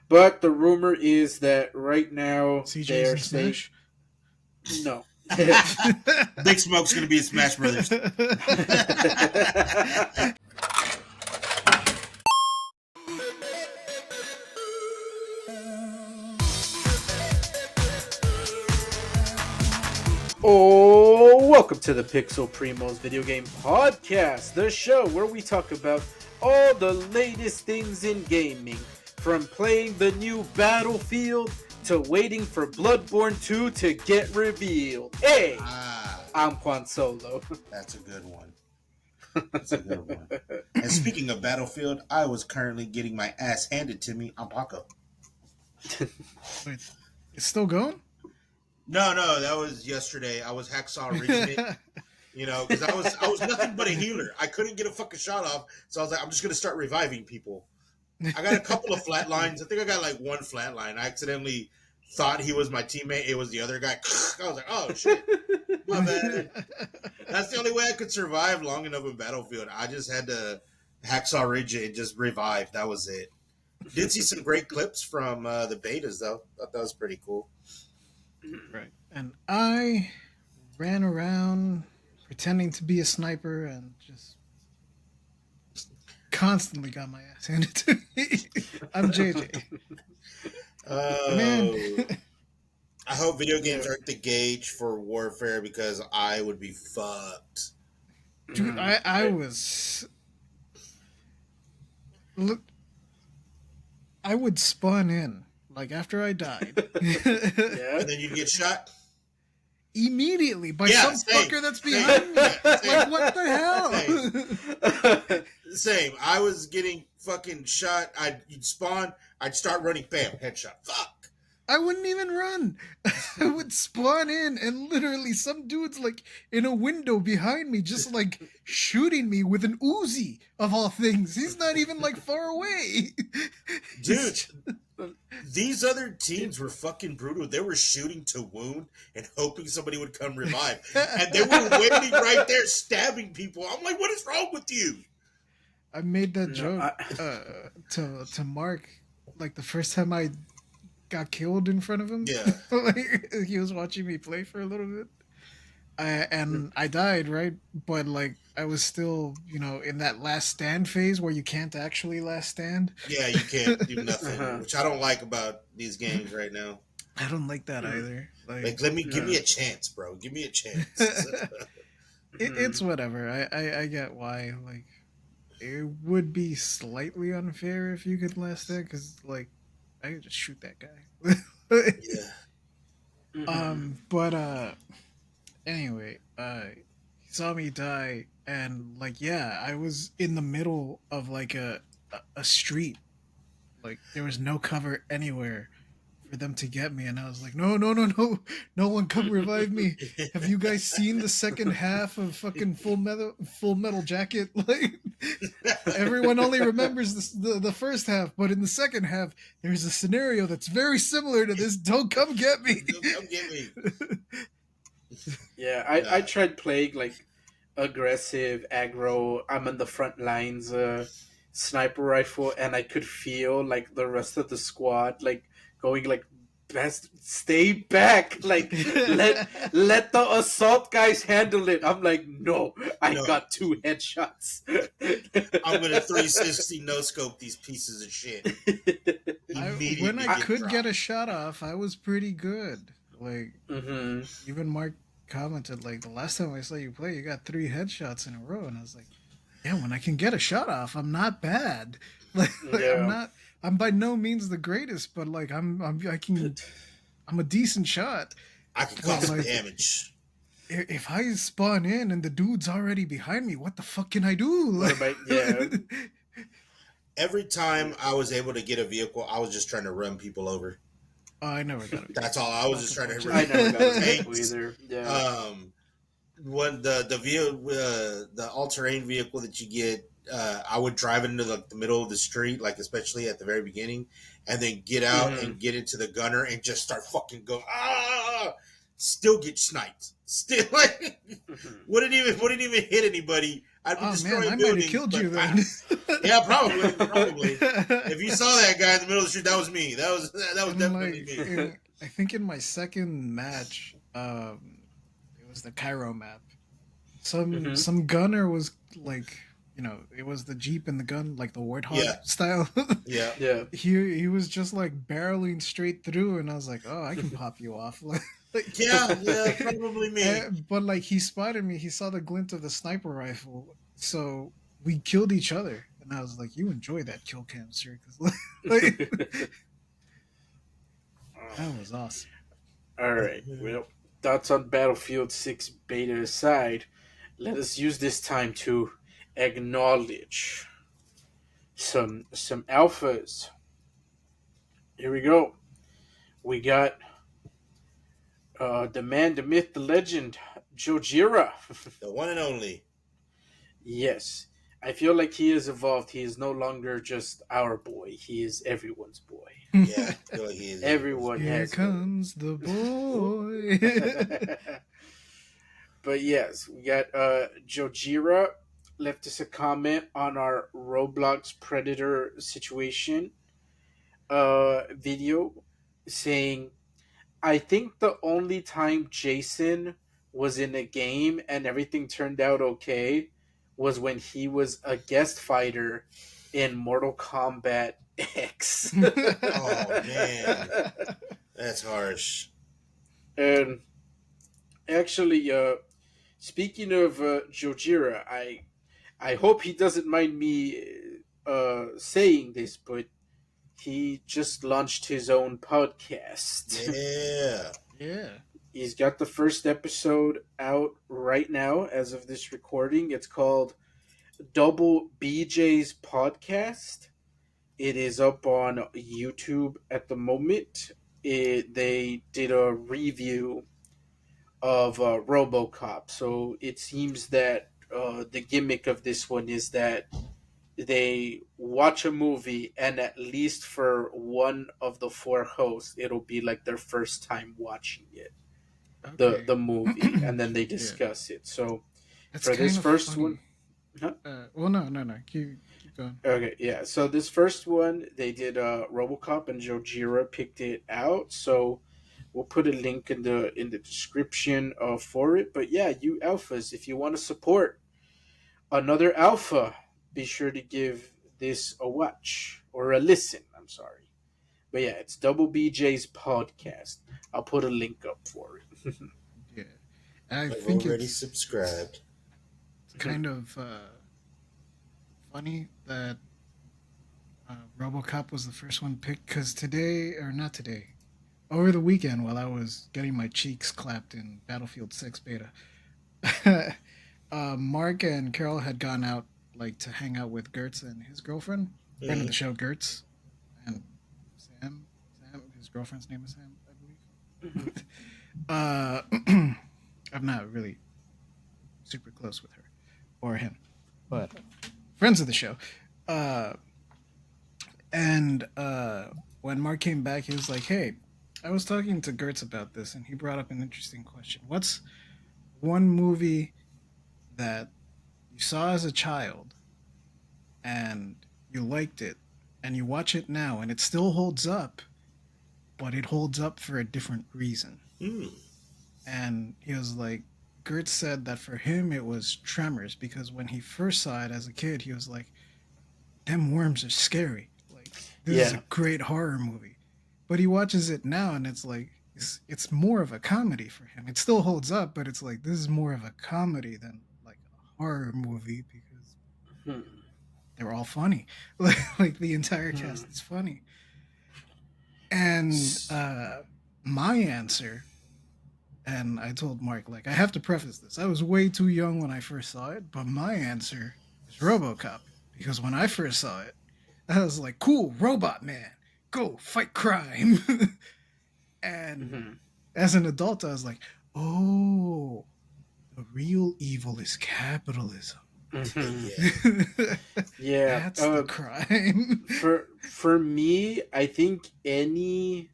But the rumor is that right now CJ's they're in staying. Smash. No. Big Smoke's gonna be in Smash Brothers. Oh, welcome to the Pixel Primos Video Game Podcast, the show where we talk about all the latest things in gaming, from playing the new Battlefield to waiting for Bloodborne 2 to get revealed. Hey, I'm Juan Solo. That's a good one. That's a good one. And speaking of Battlefield, I was currently getting my ass handed to me on Paco. Wait, it's still going? No, that was yesterday. I was hacksaw rigging it, because I was nothing but a healer. I couldn't get a fucking shot off, so I was like, I'm just gonna start reviving people. I got a couple of flat lines. I think I got like one flat line. I accidentally thought he was my teammate. It was the other guy. I was like, oh shit, my bad. That's the only way I could survive long enough in Battlefield. I just had to hacksaw rig it and just revive. That was it. Did see some great clips from the betas though. Thought that was pretty cool. Right. And I ran around pretending to be a sniper and just constantly got my ass handed to me. I'm JJ. Man. I hope video games aren't the gauge for warfare because I would be fucked. Dude, I was... Look, I would spawn in, like, after I died. And then you'd get shot? Immediately by some fucker that's behind me. Like, what the hell? Same. I was getting fucking shot. You'd spawn. I'd start running. Bam. Headshot. Fuck. I wouldn't even run. I would spawn in and literally some dude's like in a window behind me just like shooting me with an Uzi of all things. He's not even like far away. Dude, these other teams were fucking brutal. They were shooting to wound and hoping somebody would come revive. And they were waiting right there stabbing people. I'm like, what is wrong with you? I made that joke to Mark like the first time I got killed in front of him. Yeah. Like, he was watching me play for a little bit. And I died, right? But like I was still, in that last stand phase where you can't actually last stand. Yeah, you can't do nothing, which I don't like about these games right now. I don't like that either. Like give me a chance, bro. Give me a chance. It's whatever. I get why. Like, it would be slightly unfair if you could last stand, because like I could just shoot that guy. Yeah. But anyway, he saw me die, and like, I was in the middle of like a street. Like, there was no cover anywhere for them to get me, and I was like, no one come revive me. Have you guys seen the second half of fucking Full Metal Jacket? Like, everyone only remembers the first half, but in the second half there's a scenario that's very similar to this. Don't come get me. Don't come get me. Yeah, I tried playing like aggressive aggro, I'm on the front lines sniper rifle, and I could feel like the rest of the squad like going like, best stay back, like let the assault guys handle it. I'm like, no, I got 2 headshots. I'm gonna 360 no scope these pieces of shit. When I could get a shot off, I was pretty good. Like, even Mark commented, like, the last time I saw you play, you got 3 headshots in a row, and I was like, yeah, when I can get a shot off, I'm not bad. Like I'm by no means the greatest, but like I'm a decent shot. I can cause some damage. If I spawn in and the dude's already behind me, what the fuck can I do? Like, Every time I was able to get a vehicle, I was just trying to run people over. Oh, I never got it. That's all. I was just trying to. I never got a vehicle either. Yeah. When the all-terrain vehicle that you get, I would drive into the middle of the street, like especially at the very beginning, and then get out and get into the gunner and just start fucking going. Still get sniped. Still, like, wouldn't even hit anybody. I'd be Oh man, destroying I might have buildings, killed you but then. fast. Yeah, probably, probably. If you saw that guy in the middle of the street, that was me. That was And definitely like, me. I think in my second match, it was the Cairo map. Hmm. Some gunner was like, it was the jeep and the gun, like the warthog Yeah, style. yeah, Yeah. He was just like barreling straight through, and I was like, oh, I can pop you off. like, yeah, yeah. Probably me. but like he spotted me. He saw the glint of the sniper rifle, so we killed each other. And I was like, you enjoy that kill cam, sir, because like, that was awesome. All right. Well, thoughts on Battlefield 6 beta aside, let us use this time to acknowledge some alphas. Here we go. We got the man, the myth, the legend, Jojira. The one and only. Yes. I feel like he has evolved. He is no longer just our boy. He is everyone's boy. Yeah, I feel like he is everyone's Everyone boy. Here has one. comes the boy. But yes, we got Jojira left us a comment on our Roblox Predator situation video saying, I think the only time Jason was in a game and everything turned out okay was when he was a guest fighter in Mortal Kombat X. Oh man, that's harsh. And actually, speaking of Jojira, I hope he doesn't mind me saying this, but he just launched his own podcast. Yeah. Yeah. He's got the first episode out right now as of this recording. It's called Double BJ's Podcast. It is up on YouTube at the moment. They did a review of RoboCop. So it seems that the gimmick of this one is that they watch a movie, and at least for one of the four hosts, it'll be like their first time watching it, the Okay. movie, and then they Yeah. discuss it. So That's for this kind of first one, funny. huh? Well, no, no, no. Keep going. Okay, yeah. So this first one, they did RoboCop, and Jojira picked it out. So we'll put a link in the description for it. But yeah, you alphas, if you want to support another alpha, be sure to give this a watch or a listen. I'm sorry, but yeah, it's Double BJ's podcast. I'll put a link up for it. Yeah. I I've think already it's subscribed. kind of funny that RoboCop was the first one picked because today, or not today, over the weekend while I was getting my cheeks clapped in Battlefield 6 beta, Mark and Carol had gone out like to hang out with Gertz and his girlfriend, friend of Hmm. the show, Gertz, and Sam, his girlfriend's name is Sam, I believe. I'm not really super close with her or him, but friends of the show. Uh, and when Mark came back, he was like, "Hey, I was talking to Gertz about this, and he brought up an interesting question. What's one movie that you saw as a child and you liked it, and you watch it now, and it still holds up, but it holds up for a different reason?" Hmm. And he was like, Gertz said that for him it was Tremors because when he first saw it as a kid, he was like, "Them worms are scary. Like this is a Yeah. great horror movie." But he watches it now, and it's like it's more of a comedy for him. It still holds up, but it's like this is more of a comedy than like a horror movie because Hmm. they're all funny. Like the entire Hmm. cast is funny. And my answer, and I told Mark, like, I have to preface this. I was way too young when I first saw it, but my answer is Robocop. Because when I first saw it, I was like, cool, robot man, go fight crime. And Hmm. as an adult, I was like, oh, the real evil is capitalism. Hmm. Yeah. Yeah. That's the crime. For me, I think any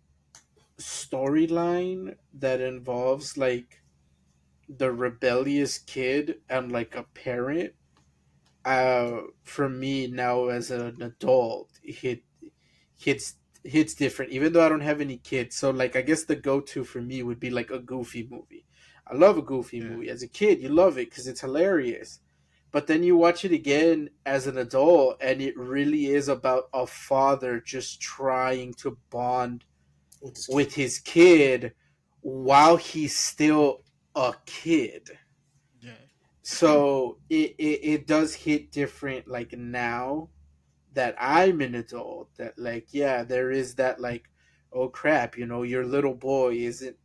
storyline that involves like the rebellious kid and like a parent for me now as an adult, hits different. Even though I don't have any kids, so like I guess the go to for me would be like a Goofy movie. I love a Goofy Yeah. movie. As a kid, you love it because it's hilarious. But then you watch it again as an adult, and it really is about a father just trying to bond with this kid. with his kid while he's still a kid. Yeah. So it does hit different like now that I'm an adult, that like yeah, there is that like, oh crap, your little boy isn't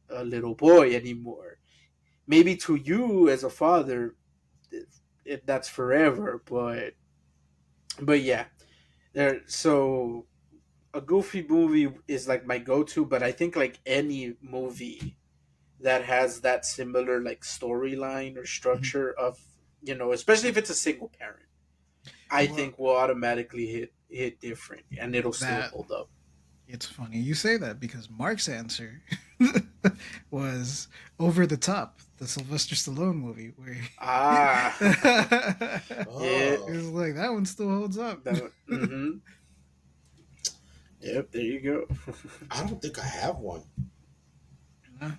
a little boy anymore. Maybe to you as a father, that's forever, but yeah, there. So a Goofy movie is like my go-to, but I think like any movie that has that similar like storyline or Mhm. structure of, especially if it's a single parent, I Well, think will automatically hit different and it'll still that hold up. it's funny you say that because Mark's answer was Over the Top, the Sylvester Stallone movie, where Ah, yeah, Oh, it's like that one still holds up. that. Mm-hmm. Yep, there you go. I don't think I have one. Uh,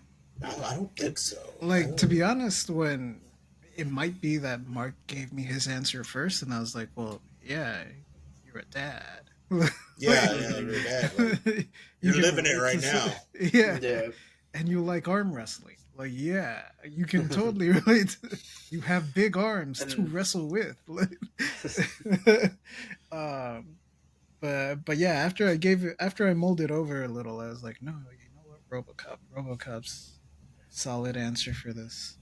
I don't think so. I like to don't. be honest, when it might be that Mark gave me his answer first, and I was like, "Well, yeah, you're a dad." Yeah, Like, yeah, your Mhm. dad. Like you you're can living it relate right to, now. yeah, Yeah. and you like arm wrestling. Like, yeah, you can totally relate. You have big arms to And wrestle with. um, but yeah, after I molded over a little, I was like, no, you know what, RoboCop's solid answer for this.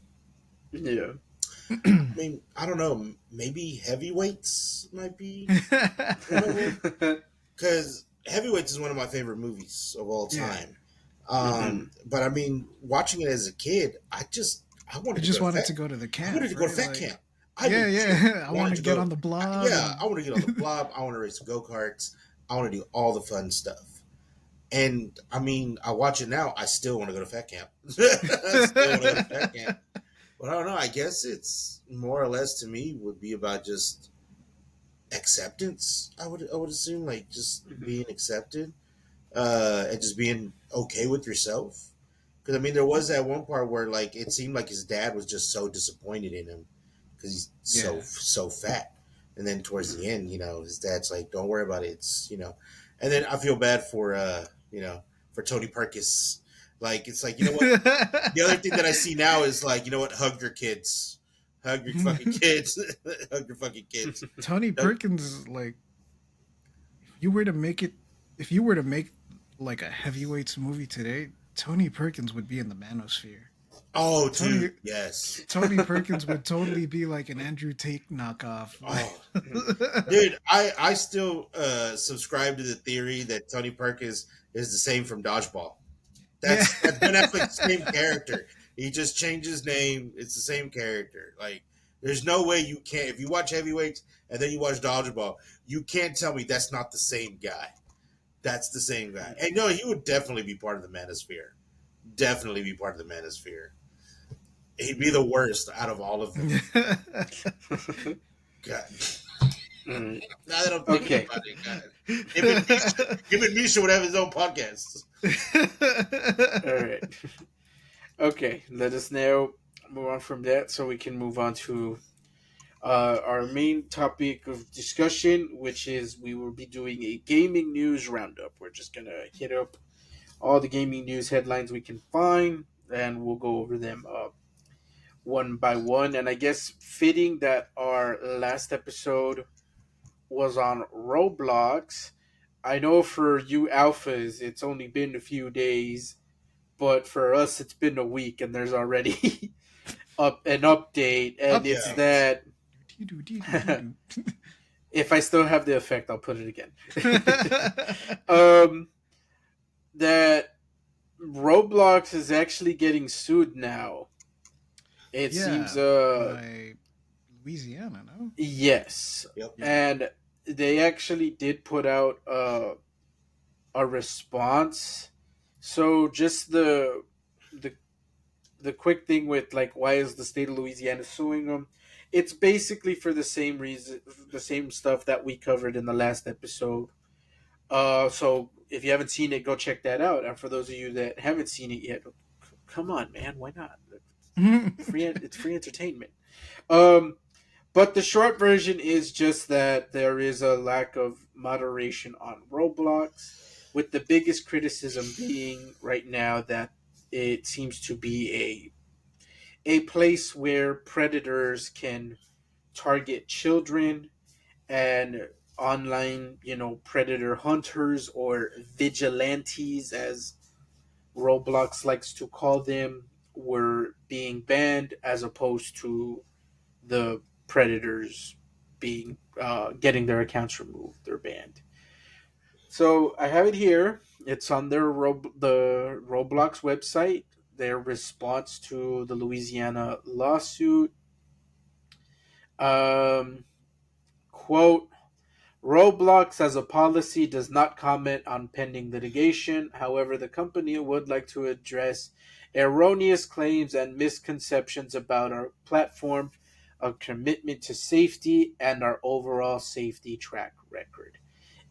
yeah. I mean, I don't know. Maybe heavyweights might be one of them because heavyweights is one of my favorite movies of all Yeah, time. Hmm. But I mean, watching it as a kid, I I wanted to go just to wanted fat. to go to the I wanted camp, to go to right? fat Like, camp. I yeah, legit yeah. I want wanted to to get go. on the blob Yeah, and I want to get on the blob. I want to race go karts. I want to do all the fun stuff. And I mean, I watch it now. I still want to go to fat camp. I still want to go to fat camp. But I don't know. I guess it's more or less to me would be about just acceptance. I would assume like just Hmm. being accepted, and just being okay with yourself. Because I mean, there was that one part where like it seemed like his dad was just so disappointed in him because he's so yeah. so fat. And then towards the Hmm. end, his dad's like, "Don't worry about it." And then I feel bad for for Tony Perkis. Like it's like what the other thing that I see now is like what hug your kids, hug your fucking kids, hug your fucking kids. Tony Don't- Perkins, like, if you were to make it, if you were to make like a heavyweights movie today, Tony Perkins would be in the manosphere. Oh, Tony dude, yes. Tony Perkins would totally be like an Andrew Tate knockoff. Oh, dude, I still subscribe to the theory that Tony Perkins is the same from Dodgeball. Yeah. That's Ben Affleck's same character. He just changed his name. It's the same character. Like, there's no way you can't. If you watch Heavyweights and then you watch Dodgeball, you can't tell me that's not the same guy. That's the same guy. And no, he would definitely be part of the Manosphere. Definitely be part of the Manosphere. He'd be the worst out of all of them. God. Mm. Now that I'm thinking Okay. about it, God. Him and Misha would have his own podcast. All right. Okay. Let us now move on from that so we can move on to our main topic of discussion, which is we will be doing a gaming news roundup. We're just gonna hit up all the gaming news headlines we can find, and we'll go over them one by one. And I guess fitting that our last episode was on Roblox. I know for you alphas, it's only been a few days, but for us, it's been a week, and there's already up an update, and it's Yeah. Update. that if I still have the effect, I'll put it again. um, that Roblox is actually getting sued now. It seems, Yeah, by Louisiana, no? yes, Yep. Yeah. and they actually did put out a response. So just the the quick thing with like why is the state of Louisiana suing them? it's basically for the same reason, the same stuff that we covered in the last episode. So if you haven't seen it, go check that out. And for those of you that haven't seen it yet, come on, man, why not? It's free entertainment. Um, but the short version is just that there is a lack of moderation on Roblox, with the biggest criticism being right now that it seems to be a place where predators can target children and online, predator hunters or vigilantes, as Roblox likes to call them, were being banned as opposed to the predators being getting their accounts removed or banned. So I have it here. It's on the Roblox website. Their response to the Louisiana lawsuit. Um, Quote: Roblox as a policy does not comment on pending litigation. However, the company would like to address erroneous claims and misconceptions about our platform, our commitment to safety, and our overall safety track record.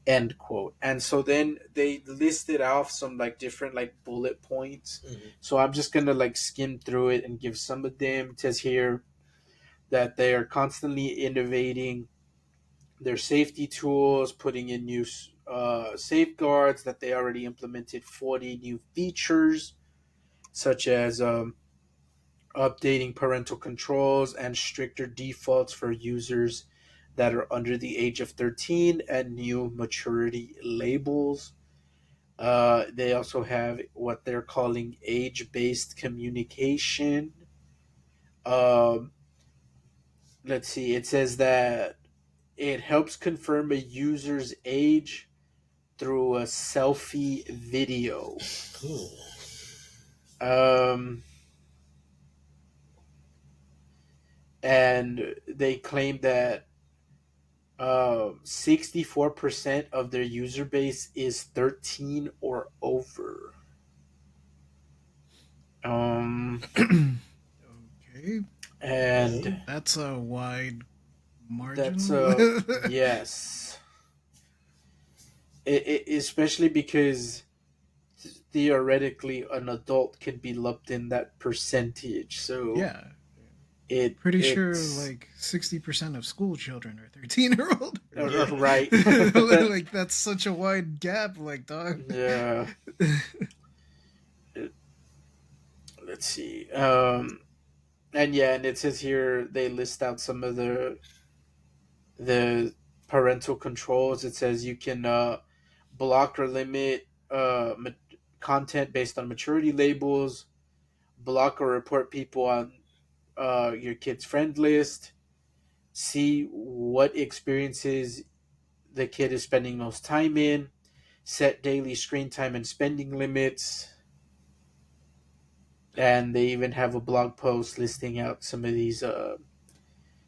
End quote. And so then they listed off some like different like bullet points. Mhm. So I'm just gonna like skim through it and give some of them. It says here that they are constantly innovating their safety tools, putting in new safeguards, that they already implemented 40 new features, such as updating parental controls and stricter defaults for users that are under the age of 13, and new maturity labels. They also have what they're calling age based communication. Um, let's see, it says that it helps confirm a user's age through a selfie video. Cool. Um, and they claim that 64% of their user base is 13 or over. Okay, And that's a wide that's margin. yes. Especially because theoretically an adult can be lumped in that percentage. So Yeah, pretty sure it's like 60% of school children are 13-year-old. right. Like that's such a wide gap, like dog. Yeah. Let's see. And yeah, and it says here they list out some of the parental controls. It says you can block or limit content based on maturity labels, block or report people on your kid's friend list, see what experiences the kid is spending most time in, set daily screen time and spending limits. And they even have a blog post listing out some of these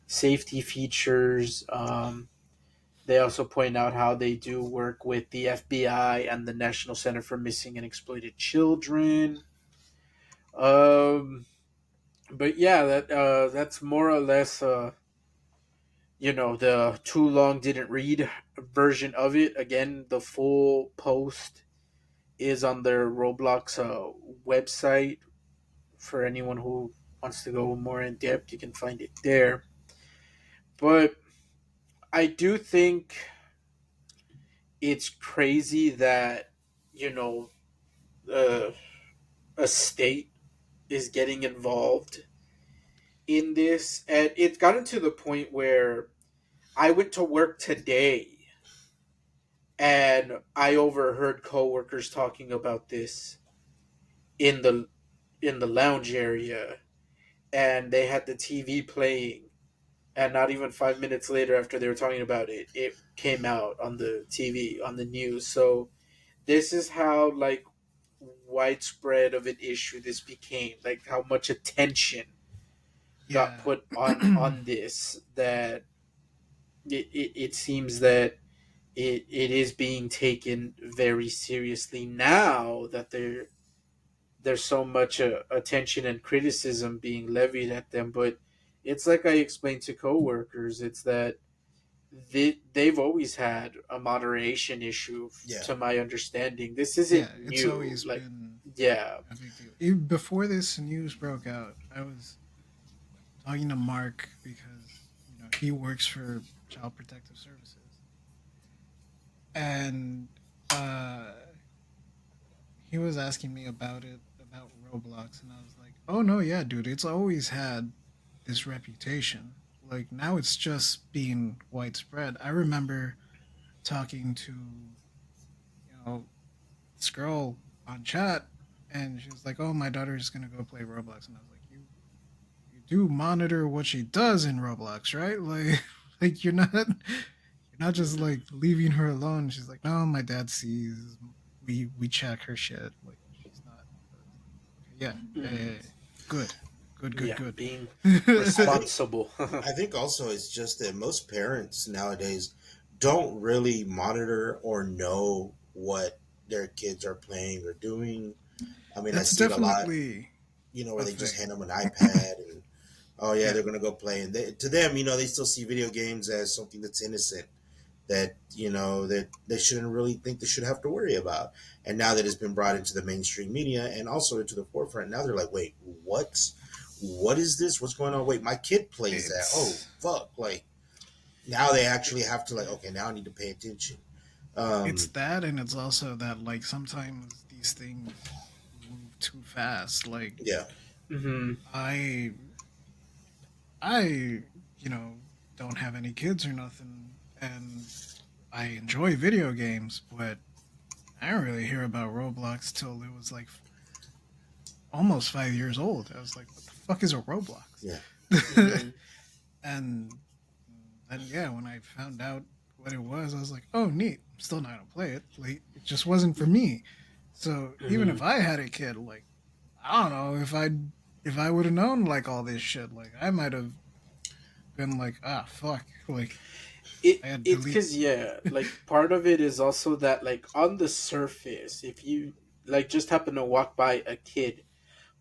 safety features. They also point out how they do work with the FBI and the National Center for Missing and Exploited Children. Um, but yeah, that's more or less the too long didn't read version of it. Again, the full post is on their Roblox website. For anyone who wants to go more in depth, you can find it there. But I do think it's crazy that you know uh, a state is getting involved in this, and it's gotten to the point where I went to work today and I overheard coworkers talking about this in the lounge area, and they had the TV playing, and not even 5 minutes later after they were talking about it, it came out on the TV on the news. So this is how like widespread of an issue this became, like how much attention got Yeah. put on this, that it seems that it is being taken very seriously now that there's so much attention and criticism being levied at them. But It's like I explained to coworkers. It's that they've always had a moderation issue, Yeah. to my understanding. This Yeah, isn't it's new. always Like, been yeah. a big deal. Even before this news broke out, I was talking to Mark because he works for Child Protective Services, and uh, he was asking me about Roblox, and I was like, "Oh no, yeah, dude, it's always had this reputation. Like now, it's just being widespread." I remember talking to this girl on chat, and she was like, "Oh, my daughter's gonna go play Roblox," and I was like, "You do monitor what she does in Roblox, right? Like, like you're not just like leaving her alone." She's like, "No, my dad sees. We check her shit. Like, she's not." I was like, "Okay, yeah, yeah, yeah, Mhm. yeah. Good, good, good, Yeah, good." being I think responsible. I think also it's just that most parents nowadays don't really monitor or know what their kids are playing or doing. I mean, I That's see it a lot, definitely where a they just thing. hand them an iPad and, oh yeah, Yeah, they're gonna go play, and to them, they still see video games as something that's innocent, that that they shouldn't really think they should have to worry about. And now that it's been brought into the mainstream media and also into the forefront, now they're like, wait, what is this? What's going on? Wait, my kid plays that. Oh it's fuck! Like now they actually have to, like, okay, now I need to pay attention. it's Um, that, and it's also that like sometimes these things move too fast. Like yeah, Hmm. I I don't have any kids or nothing, and I enjoy video games, but I didn't really hear about Roblox till it was like almost 5 years old. I was like, what the fuck is a Roblox? yeah, Hmm. And then yeah, when I found out what it was, I was like, oh neat. I'm still not gonna play it. Like it just wasn't for me. So even Hmm. if I had a kid, like I don't know if I would have known like all this shit, like I might have been like, ah fuck. Like I had to It's delete. because, yeah, like part of it is also that, like, on the surface, if you like just happen to walk by a kid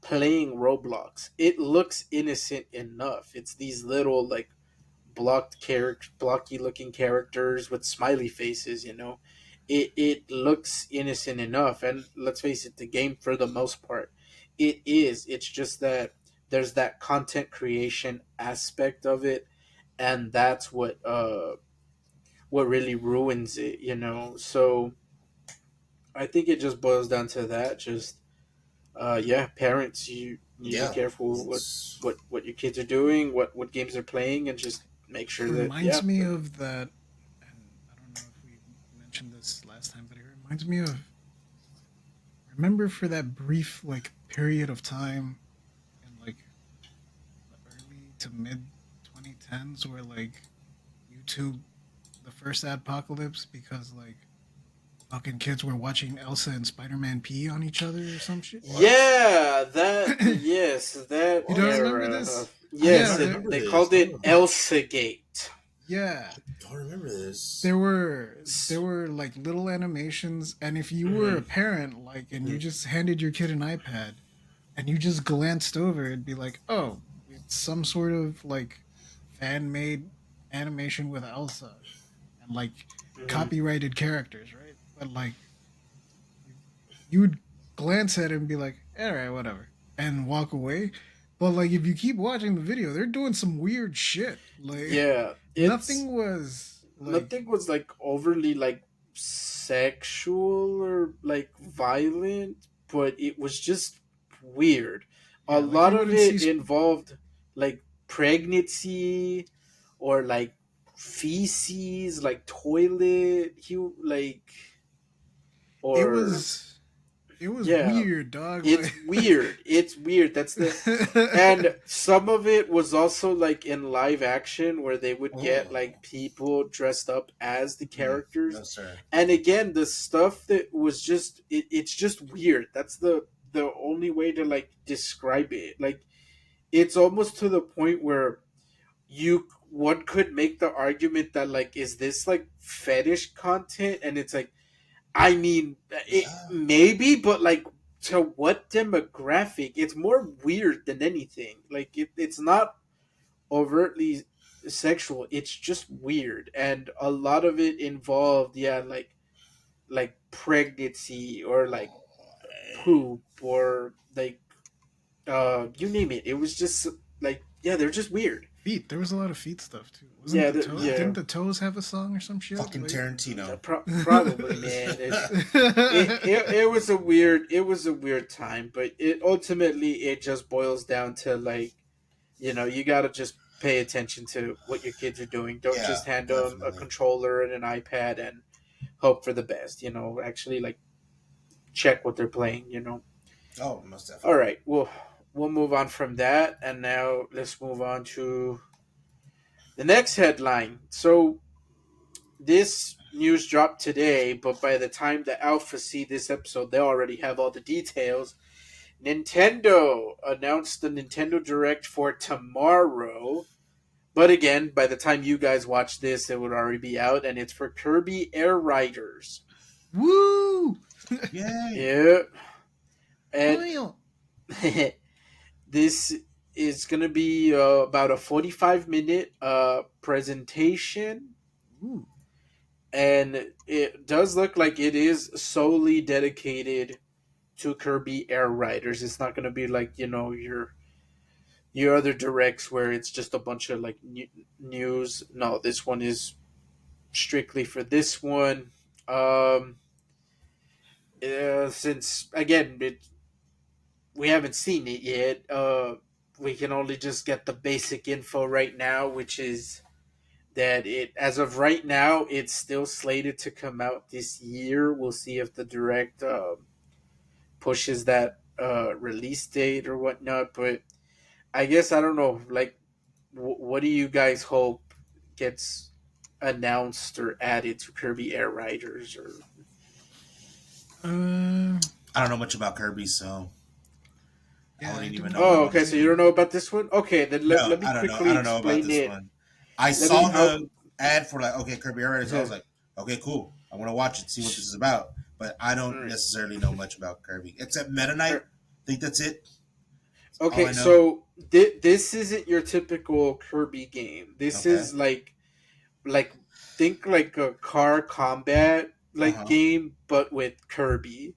playing Roblox, it looks innocent enough. It's these little, like, blocky looking characters with smiley faces. It looks innocent enough, and let's face it, the game, for the most part, it is. It's just that there's that content creation aspect of it, and that's what really ruins it. So I think it just boils down to that. Just yeah, parents, you need to be yeah. careful It's what your kids are doing, what games they're playing, and just make It sure that, reminds yeah. me of that, and I don't know if we mentioned this last time, but it reminds me of remember for that brief like period of time in like the early to mid 2010s where like YouTube the first apocalypse because like fucking kids were watching Elsa and Spider-Man pee on each other or some shit. what? Yeah, that, yes, that You don't What? remember era. this? I do Yeah, Yes, not it, remember they this. called it No, Elsa Gate. yeah. I don't remember this. There were like little animations, and if you were a Hmm. parent like and you Mhm. just handed your kid an iPad and you just glanced over, it'd be like, oh, it's some sort of like fan made animation with Elsa and like Hmm. copyrighted characters, right? But like you would glance at it and be like, all right, whatever, and walk away. But like if you keep watching the video, they're doing some weird shit. Like Yeah, nothing was like nothing was like overly like sexual or like violent, but it was just weird. A yeah, like lot you of wouldn't see it involved like pregnancy, or like feces, like toilet, like, it or was it was yeah, weird, dog. it's Like weird. It's weird. That's the And some of it was also like in live action, where they would get Oh, like people dressed up as the no, characters. sir. And again, the stuff that was just it's just weird. That's the only way to like describe it. Like, it's almost to the point where you one could make the argument that, like, is this like fetish content? And it's like, I mean, it Yeah, maybe, but like, to what demographic? It's more weird than anything. Like, it's not overtly sexual. It's just weird, and a lot of it involved, yeah, like pregnancy or like poop or like you name it. It was just like, yeah, they're just weird. Feet. There was a lot of feet stuff too. Wasn't Yeah, the toe? yeah. Didn't the toes have a song or some shit? Fucking Like, Tarantino. Probably, man. It was a weird time, but it ultimately it just boils down to like, you gotta just pay attention to what your kids are doing. Don't Yeah, just hand them a definitely. controller and an iPad and hope for the best. Actually like check what they're playing. Oh, most All definitely. right, we'll move on from that, and now let's move on to the next headline. So this news dropped today, but by the time the Alpha see this episode, they already have all the details. Nintendo announced the Nintendo Direct for tomorrow. But again, by the time you guys watch this, it would already be out, and it's for Kirby Air Riders. woo! Yay! Yeah, and Oil. this is gonna be about a 45-minute presentation, Ooh. and it does look like it is solely dedicated to Kirby Air Riders. It's not gonna be like your other directs where it's just a bunch of like news. No, this one is strictly for this one. Um, since again we haven't seen it yet, we can only just get the basic info right now, which is that it as of right now it's still slated to come out this year. We'll see if the direct pushes that release date or whatnot, but I guess I don't know. Like, what do you guys hope gets announced or added to Kirby Air Riders? Or Uh, I don't know much about Kirby, so I yeah, I wouldn't even don't know what I oh, know. want to okay. So say. you don't know about this one? Okay, then let, No, let me I don't know. I quickly don't know about explain this it. one. I Let me saw out. the ad for like, okay, Kirby Air so I was like, okay, cool. I want to watch it, see what this is about. But I don't necessarily know much about Kirby except Meta Knight. I think that's it. That's all Okay, I know. so this isn't your typical Kirby game. This Okay. is like think like a car combat Uh like huh. game, but with Kirby.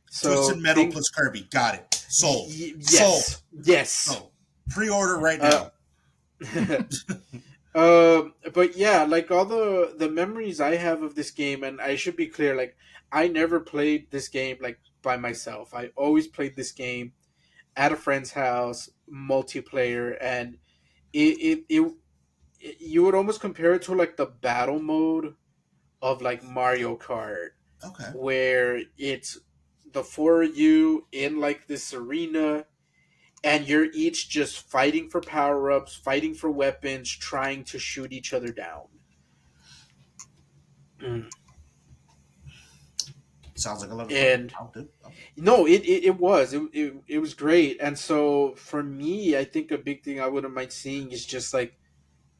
Twisted So Metal think plus Kirby. Got it. Sold. Sold. yes, yes. So pre-order right Uh, now. but yeah, like all the memories I have of this game, and I should be clear, like I never played this game like by myself. I always played this game at a friend's house, multiplayer, and it you would almost compare it to like the battle mode of like Mario Kart, Okay. where it's the four of you in like this arena, and you're each just fighting for power ups, fighting for weapons, trying to shoot each other down. Mm. Sounds like a lot of fun. And I'll do. I'll... no, it was great. And so for me, I think a big thing I wouldn't mind seeing is just like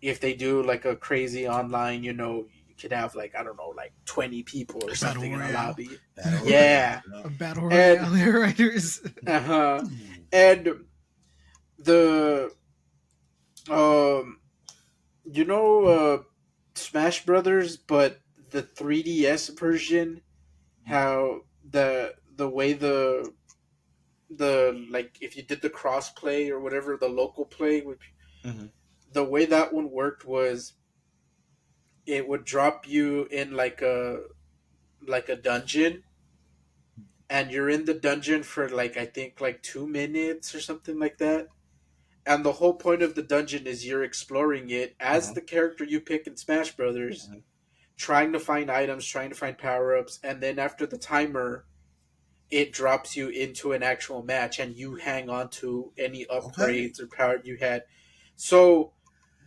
if they do like a crazy online, you could have like I don't know, like 20 people or A battle something in a royale. lobby. Battle Royale. Yeah, You know? A battle and royale Air Riders. uh-huh. Ooh. And the um Smash Brothers, but the 3DS version, how the way the like if you did the cross play or whatever, the local play, which Mm-hmm. the way that one worked was it would drop you in like a dungeon, and you're in the dungeon for like I think like 2 minutes or something like that. And the whole point of the dungeon is you're exploring it as Uh-huh. the character you pick in Smash Brothers, Uh-huh. trying to find items, trying to find power ups, and then after the timer, it drops you into an actual match, and you hang on to any Okay. upgrades or power you had. So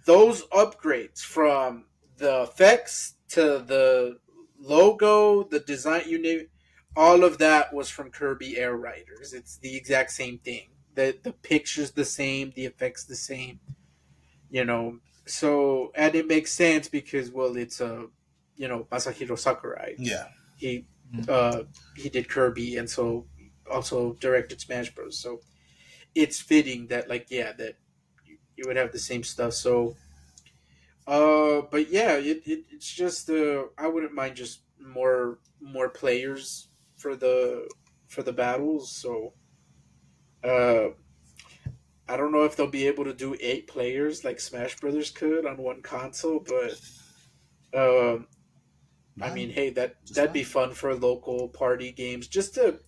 those upgrades from the effects to the logo, the design, you name it, all of that was from Kirby Air Riders. It's the exact same thing. The picture's the same, the effects the same, you know. So and it makes sense because well, it's a Masahiro Sakurai. Yeah. He uh he did Kirby and so also directed Smash Bros. So it's fitting that like yeah that you would have the same stuff. So, but yeah, it's just I wouldn't mind just more players for the battles. So, uh, I don't know if they'll be able to do 8 players like Smash Brothers could on one console, but um, I mean, Nine, hey, just that'd be nine. fun for local party games, just to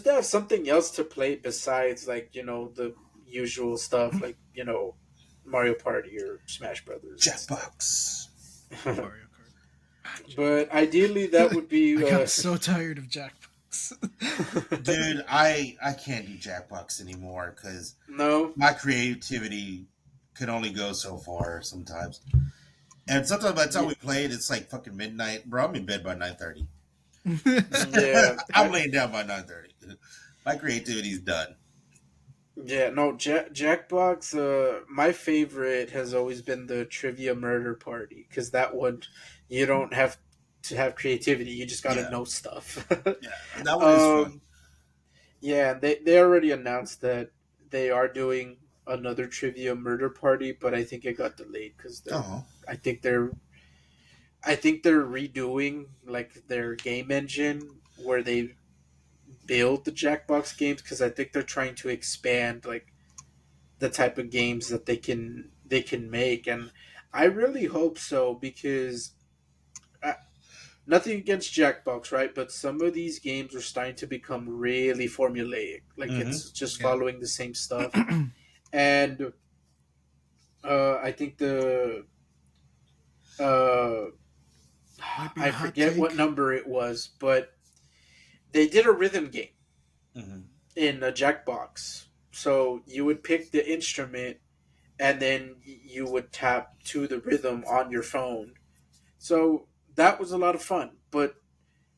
have something else to play besides like the usual stuff like Mario Party or Smash Brothers and stuff. Jackbox. Mario Kart. Ah, But ideally, that would I be got so tired of Jackbox. Dude, I can't do Jackbox anymore because no. my creativity could only go so far sometimes. And sometimes by the time Yeah, we played, it's like fucking midnight. Bro, I'm in bed by 9:30. yeah, I'm laying down by 9:30. My creativity's done. yeah. No, Jackbox. My favorite has always been the Trivia Murder Party because that one, you don't have to have creativity. You just got to Yeah, know stuff. yeah. That one is fun. um, Yeah, they already announced that they are doing another trivia murder party, but I think it got delayed because Oh, I think they're I think they're redoing like their game engine where they build the Jackbox games because I think they're trying to expand like the type of games that they can make, and I really hope so because nothing against Jackbox, right? But some of these games are starting to become really formulaic. Like mm-hmm. it's just Yeah. following the same stuff. And I think uh, Might be a I hot forget what take. number it was, but they did a rhythm game Mm-hmm. in a Jackbox. So you would pick the instrument, and then you would tap to the rhythm on your phone. So that was a lot of fun. But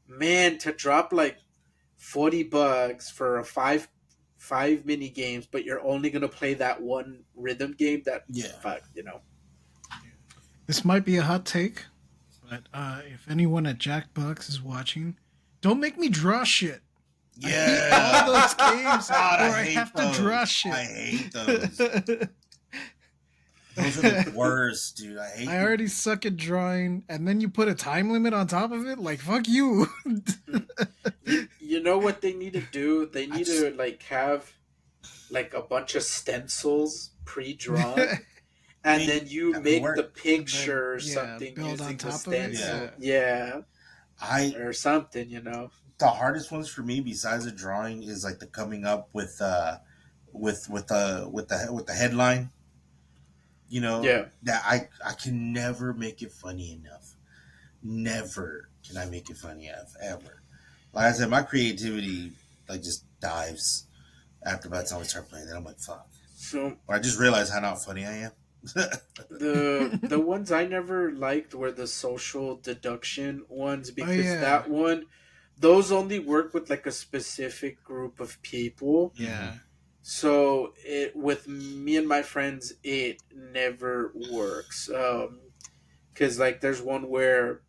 man, to drop like $40 for a five mini games, but you're only gonna play that one rhythm game. That Yeah. fuck. This might be a hot take, but if anyone at Jackbox is watching, don't make me draw shit. I hate all Yeah. those games God, where I I hate have to those. draw shit. I hate those. Those are the worst, dude. I hate I the. already suck at drawing, and then you put a time limit on top of it. Like fuck you. You know what they need to do? They I need just. to like have like a bunch of stencils pre-drawn, and then Maybe you that could make the work. And then picture or yeah, something build on using the top of it. Yeah. stencil. Yeah. Yeah, I or something. the hardest ones for me besides the drawing is like the coming up with the headline. Yeah. That I can never make it funny enough. Never can I make it funny enough ever. Like I said, my creativity like just dives after by the time we start playing. Then I'm like, fuck. So Or I just realize how not funny I am. the ones I never liked were the social deduction ones Oh because yeah. that one those only work with like a specific group of people. hmm Yeah. So it with me and my friends it never works. Cuz like there's one where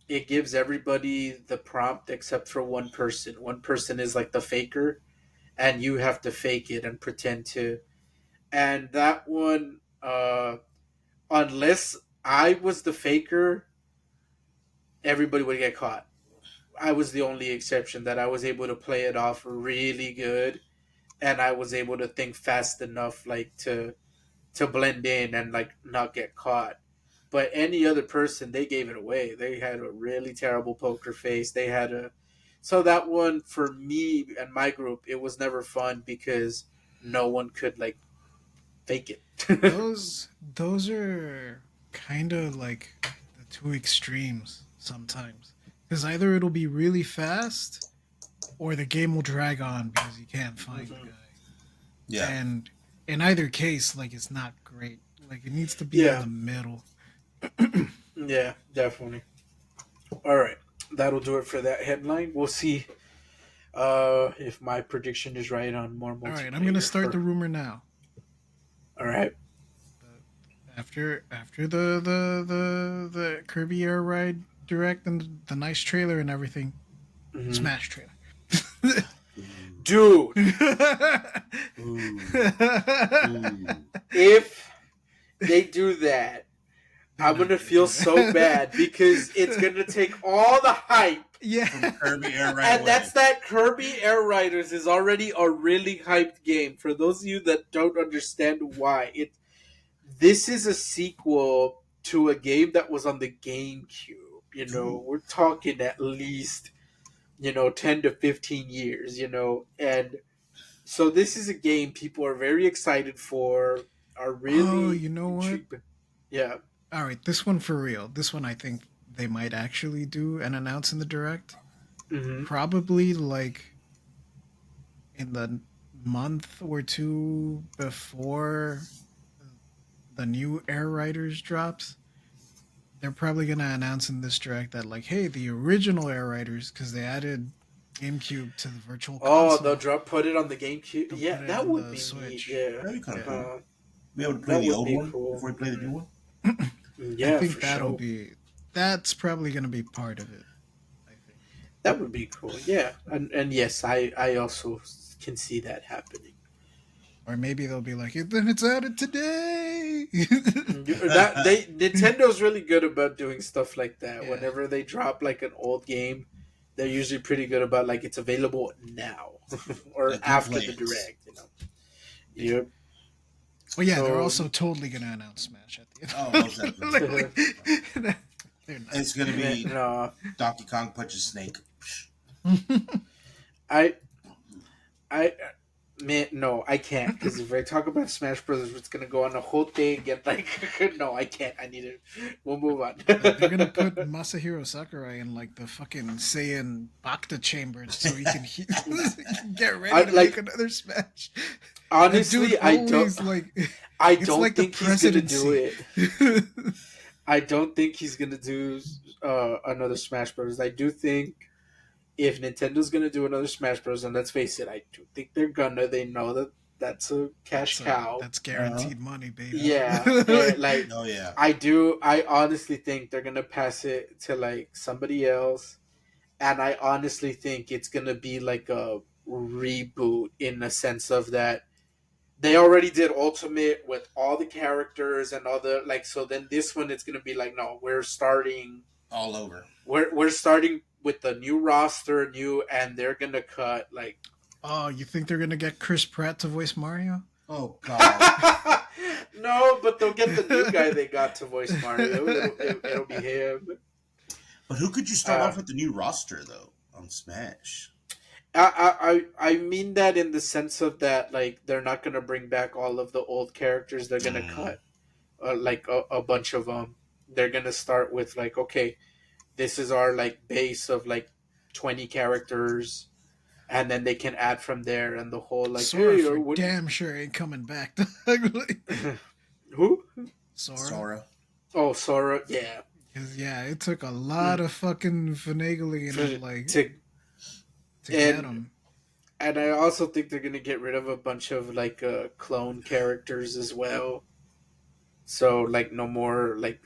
it gives everybody the prompt except for one person. One person is like the faker and you have to fake it and pretend to. And that one unless I was the faker, everybody would get caught. I was the only exception that I was able to play it off really good, and I was able to think fast enough, like to blend in and like not get caught. But any other person, they gave it away. They had a really terrible poker face. They had a so that one for me and my group, it was never fun because no one could like fake it. Those are kind of like the two extremes sometimes. Because either it'll be really fast, or the game will drag on because you can't find the Mhm. guy. Yeah. And in either case, like it's not great. Like it needs to be in Yeah, the middle. yeah, definitely. All right, that'll do it for that headline. We'll see if my prediction is right on more All right, I'm gonna multiplayer. start the For rumor now. all right, After the Kirby Air Ride direct and the nice trailer and everything, Mhm. Smash trailer. dude, Ooh. Ooh. if they do that, They're I'm not gonna gonna feel do so bad because it's that. gonna take all the hype, Yeah. from Kirby Air right and away. that's that Kirby Air Riders is already a really hyped game. For those of you that don't understand why, this is a sequel to a game that was on the GameCube. Ooh. We're talking at least 10 to 15 years. And so this is a game people are very excited for, are Oh, really you know what? intrigued. Yeah. All right, this one for real. This one I think they might actually do and announce in the direct. Hmm. Probably like in the month or two before the new Air Riders drops. They're probably gonna announce in this direct that like, hey, the original Air Riders, because they added GameCube to the Virtual Oh, they'll Console, put it on the GameCube. they'll Yeah, put it that on would the be neat. Switch. Yeah. That'd be kind of Yeah. cool. Uh, Be able to play that the would old be one cool. before we play the new one. I Yeah, think for that'll sure. be that's probably gonna be part of it. I think. That would be cool. Yeah, and yes, I also can see that happening. Or maybe they'll be like, then it's added today. That they Nintendo's really good about doing stuff like that. Yeah. Whenever they drop like an old game, they're usually pretty good about like it's available now or Like, come after play the it. direct. Yeah. Yep. Well, yeah, they're So also totally gonna announce Smash at the Oh, end. most definitely. They're not. It's gonna be no, Donkey Kong punches Snake. I I man, no, I can't because if I talk about Smash Brothers, it's gonna go on a whole thing and like, no, I can't. I need it. We'll move on. They're gonna put Masahiro Sakurai in like the fucking Saiyan Bacta chamber so he can get ready to like make another Smash. That honestly, dude always like I it's don't like the think he's gonna do presidency. it. I don't think he's gonna do another Smash Bros. I do think if Nintendo's gonna do another Smash Bros. And let's face it, I do think they're gonna. They know that that's a cash cow. That's Uh-huh. guaranteed money, baby. Yeah, like Oh yeah. I do. I honestly think they're gonna pass it to like somebody else, and I honestly think it's gonna be like a reboot in the sense of that they already did Ultimate with all the characters and all the like. So then this one, it's gonna be like, no, All over. we're starting with the new roster, and they're gonna cut like. Oh, you think they're gonna get Chris Pratt to voice Mario? Oh god. No, but they'll get the new guy they got to voice Mario. It'll be him. But who could you start Uh, off with the new roster though on Smash? I mean that in the sense of that like they're not gonna bring back all of the old characters. They're gonna Mm. cut like a bunch of them. They're gonna start with like, okay, this is our like base of like 20 characters, and then they can add from there and the whole like, Sora hey, for what damn sure ain't coming back. who? Sora. Sora. Oh, Sora, yeah. 'Cause, yeah, it took a lot of fucking finagling and like to to get and him. and I also think they're gonna get rid of a bunch of like clone characters as well. So like no more like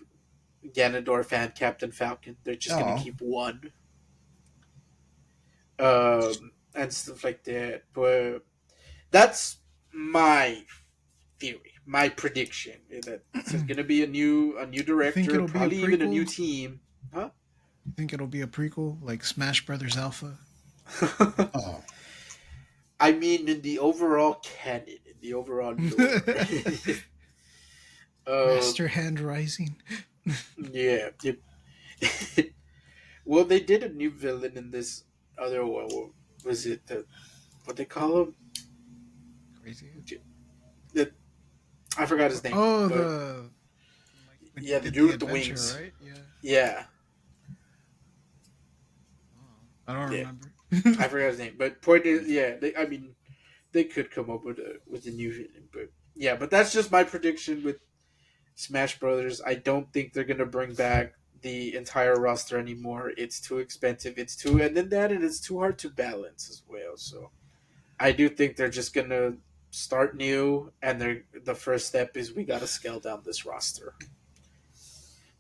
Ganondorf and Captain Falcon. They're just gonna Oh. keep one. And stuff like that. But that's my theory, my prediction that it's gonna be a new You think director, it'll be a probably even a new prequel? team. Huh? You think it'll be a prequel like Smash Brothers Alpha? Oh. I mean, in the overall canon, in the overall lore. Master Hand Rising. Yeah. Well, they did a new villain in this other one. What was it what they call him? Crazy. The, I forgot his name. Oh, but the when yeah, you the did dude with the adventure, wings. right? Yeah. Yeah, I don't yeah. remember. I forgot his name. But point is, yeah. I mean, they could come up with a new villain, but yeah. But that's just my prediction with Smash Brothers. I don't think they're gonna bring back the entire roster anymore. It's too expensive. And then it's too hard to balance as well. So I do think they're just gonna start new, and the first step is we gotta scale down this roster.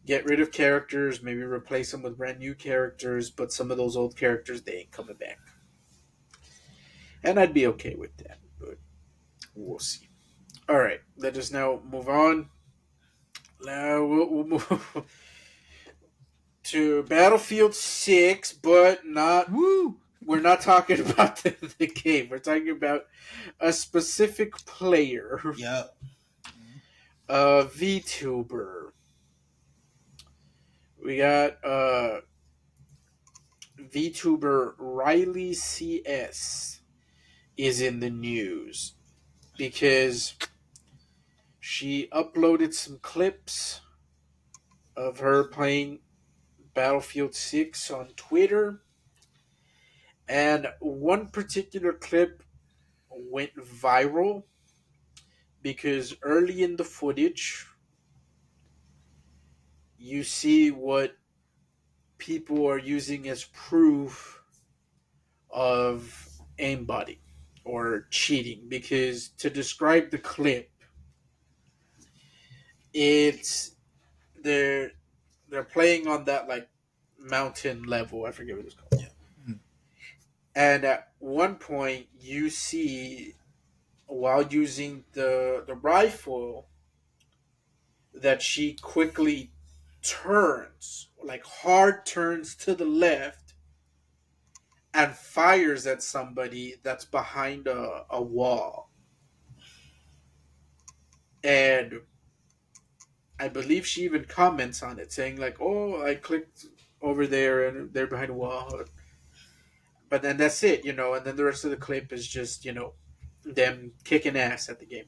Get rid of characters, maybe replace them with brand new characters, but some of those old characters they ain't coming back. And I'd be okay with that, but we'll see. All right, let us now move on. Now we'll move to Battlefield 6, but not. Woo! We're not talking about the game. We're talking about a specific player, Yep. a VTuber. We got VTuber Riley CS is in the news because she uploaded some clips of her playing Battlefield 6 on Twitter, and one particular clip went viral because early in the footage, you see what people are using as proof of aimbotting or cheating. Because to describe the clip, it's they're they're playing on that like mountain level. I forget what it's called. And at one point, you see while using the rifle that she quickly turns, like hard turns to the left and fires at somebody that's behind a wall. And I believe she even comments on it saying like, "Oh, I clicked over there and they're behind a wall." But then that's it, and then the rest of the clip is just, them kicking ass at the game.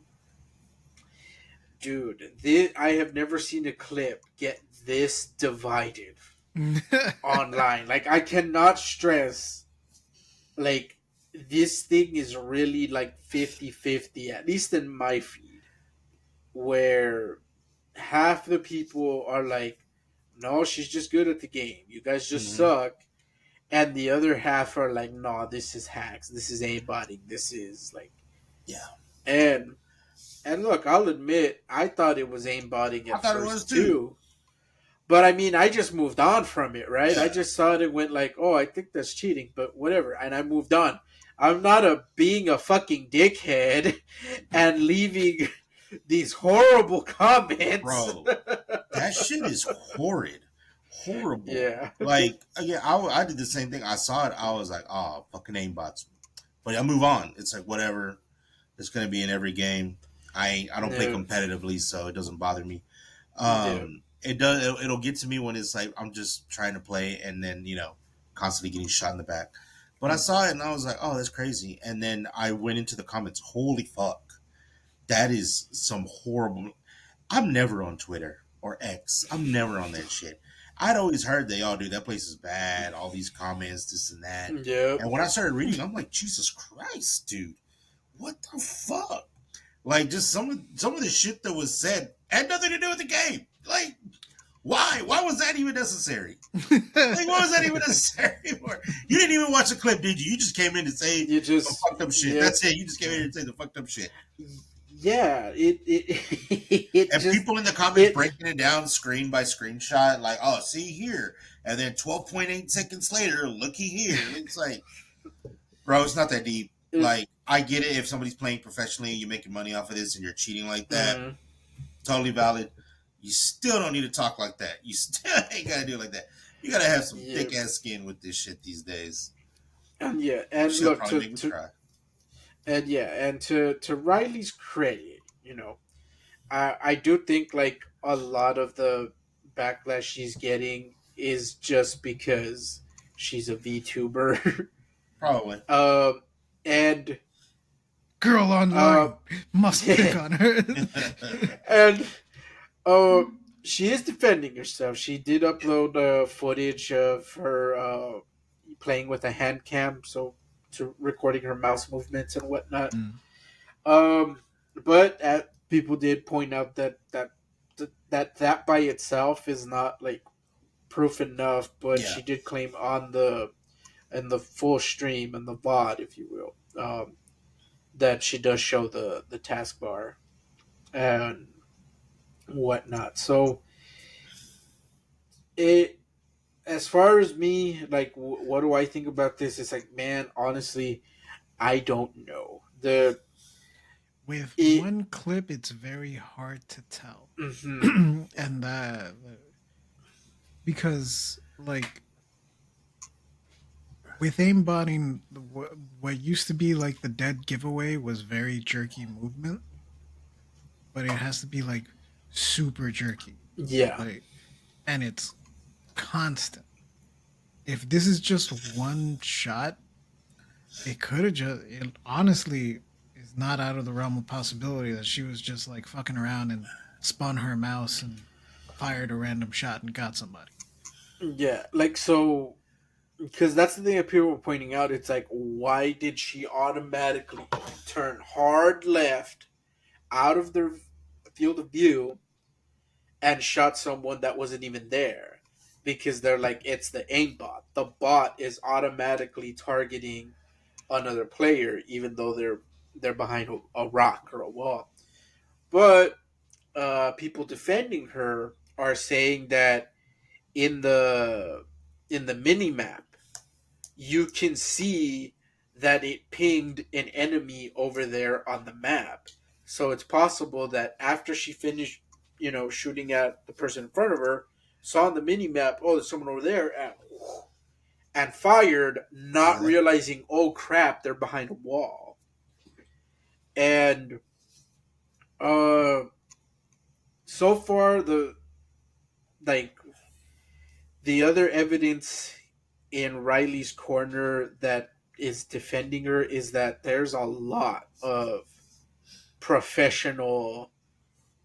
Dude, I have never seen a clip get this divided online. Like, I cannot stress, like, this thing is really like 50-50, at least in my feed, where half the people are like, no, she's just good at the game. You guys just Mhm. suck. And the other half are like, no, this is hacks. This is aimbotting. This is like. Yeah. And And look, I'll admit, I thought it was aimbotting I at thought it was first too. too. But I mean, I just moved on from it, right? I Yeah. just thought it went like, oh, I think that's cheating, but whatever. And I moved on. I'm not being a fucking dickhead and leaving these horrible comments. Bro, that shit is horrid. Horrible. Yeah. Like, yeah, I did the same thing. I saw it. I was like, oh, fucking aimbots. But I move on. It's like, whatever. It's going to be in every game. I don't play Yeah. competitively, so it doesn't bother me. Yeah. It does. It'll get to me when it's like I'm just trying to play, and then constantly getting shot in the back. But I saw it and I was like, oh, that's crazy. And then I went into the comments. Holy fuck, that is some horrible. I'm never on Twitter or X. I'm never on that shit. I'd always heard they all do that place is bad. All these comments, this and that. Yep. And when I started reading, I'm like, Jesus Christ, dude, what the fuck? Like, just some of the shit that was said had nothing to do with the game. Like, why? Why was that even necessary? Like, what was that even necessary for? You didn't even watch the clip, did you? You just came in to say You the just, fucked up shit. yep. That's it. You just came in to say the fucked up shit. Yeah. It And just, people in the comments it, breaking it down screen by screenshot, like, oh, see here. And then 12.8 seconds later, looky here. It's like, bro, it's not that deep. it Like, I get it if somebody's playing professionally, you're making money off of this, and you're cheating like that. mm, Totally valid. You still don't need to talk like that. You still ain't gotta do it like that. You gotta have some yeah. thick ass skin with this shit these days. And yeah, and Shit'll look probably make me to cry. and yeah, and to Riley's credit, I do think like a lot of the backlash she's getting is just because she's a VTuber. Probably. And Girl uh, online must pick on her. and uh, she is defending herself. She did upload footage of her playing with a hand cam, so to recording her mouse movements and whatnot. Mm. Um, but people did point out that by itself is not like proof enough. But Yeah. she did claim on the in the full stream and the VOD, if you will, that she does show the taskbar and whatnot. So it, as far as me, like, what do I think about this? It's like, man, honestly, I don't know. with It, one clip, it's very hard to tell, mhm. and because like with aimbotting, what used to be like the dead giveaway was very jerky movement, but it has to be like super jerky, Yeah, like, and it's constant. If this is just one shot, it could have just. It honestly is not out of the realm of possibility that she was just like fucking around and spun her mouse and fired a random shot and got somebody. yeah. Like so, because that's the thing that people were pointing out. It's like, why did she automatically turn hard left out of their field of view and shot someone that wasn't even there? Because they're like, it's the aimbot. The bot is automatically targeting another player, even though they're behind a rock or a wall. But people defending her are saying that in the mini map, you can see that it pinged an enemy over there on the map. So it's possible that after she finished, shooting at the person in front of her, saw on the mini map, oh, there's someone over there, and fired, not Yeah. realizing, oh crap, they're behind a wall. And uh, so far, like the other evidence in Riley's corner that is defending her is that there's a lot of professional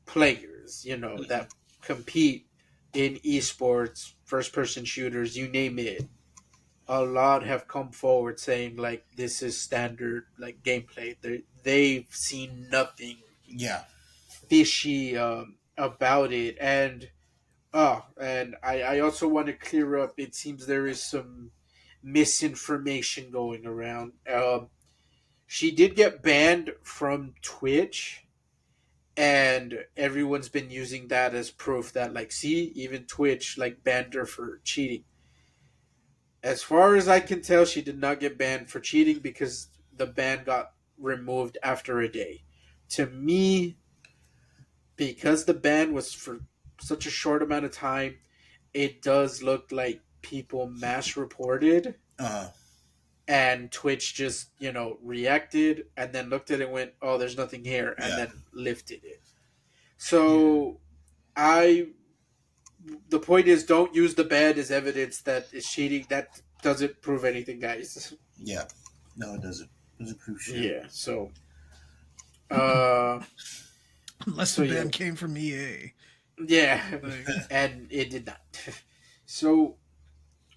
players, that compete in esports, first person shooters, you name it. A lot have come forward saying like this is standard like gameplay. They've seen nothing Yeah. fishy about it, and I also want to clear up. It seems there is some misinformation going around. She did get banned from Twitch, and everyone's been using that as proof that, like, see, even Twitch like banned her for cheating. As far as I can tell, she did not get banned for cheating because the ban got removed after a day. To me, because the ban was for such a short amount of time, it does look like people mass reported, Uh, and Twitch just, reacted and then looked at it and went, oh, there's nothing here, and yeah. then lifted it. Yeah. So I the point is, don't use the ban as evidence that is cheating. That doesn't prove anything, guys. Yeah. No, it doesn't. Doesn't prove shit. Yeah. So uh Unless so the yeah. band came from EA. Yeah. Like, And it did not. So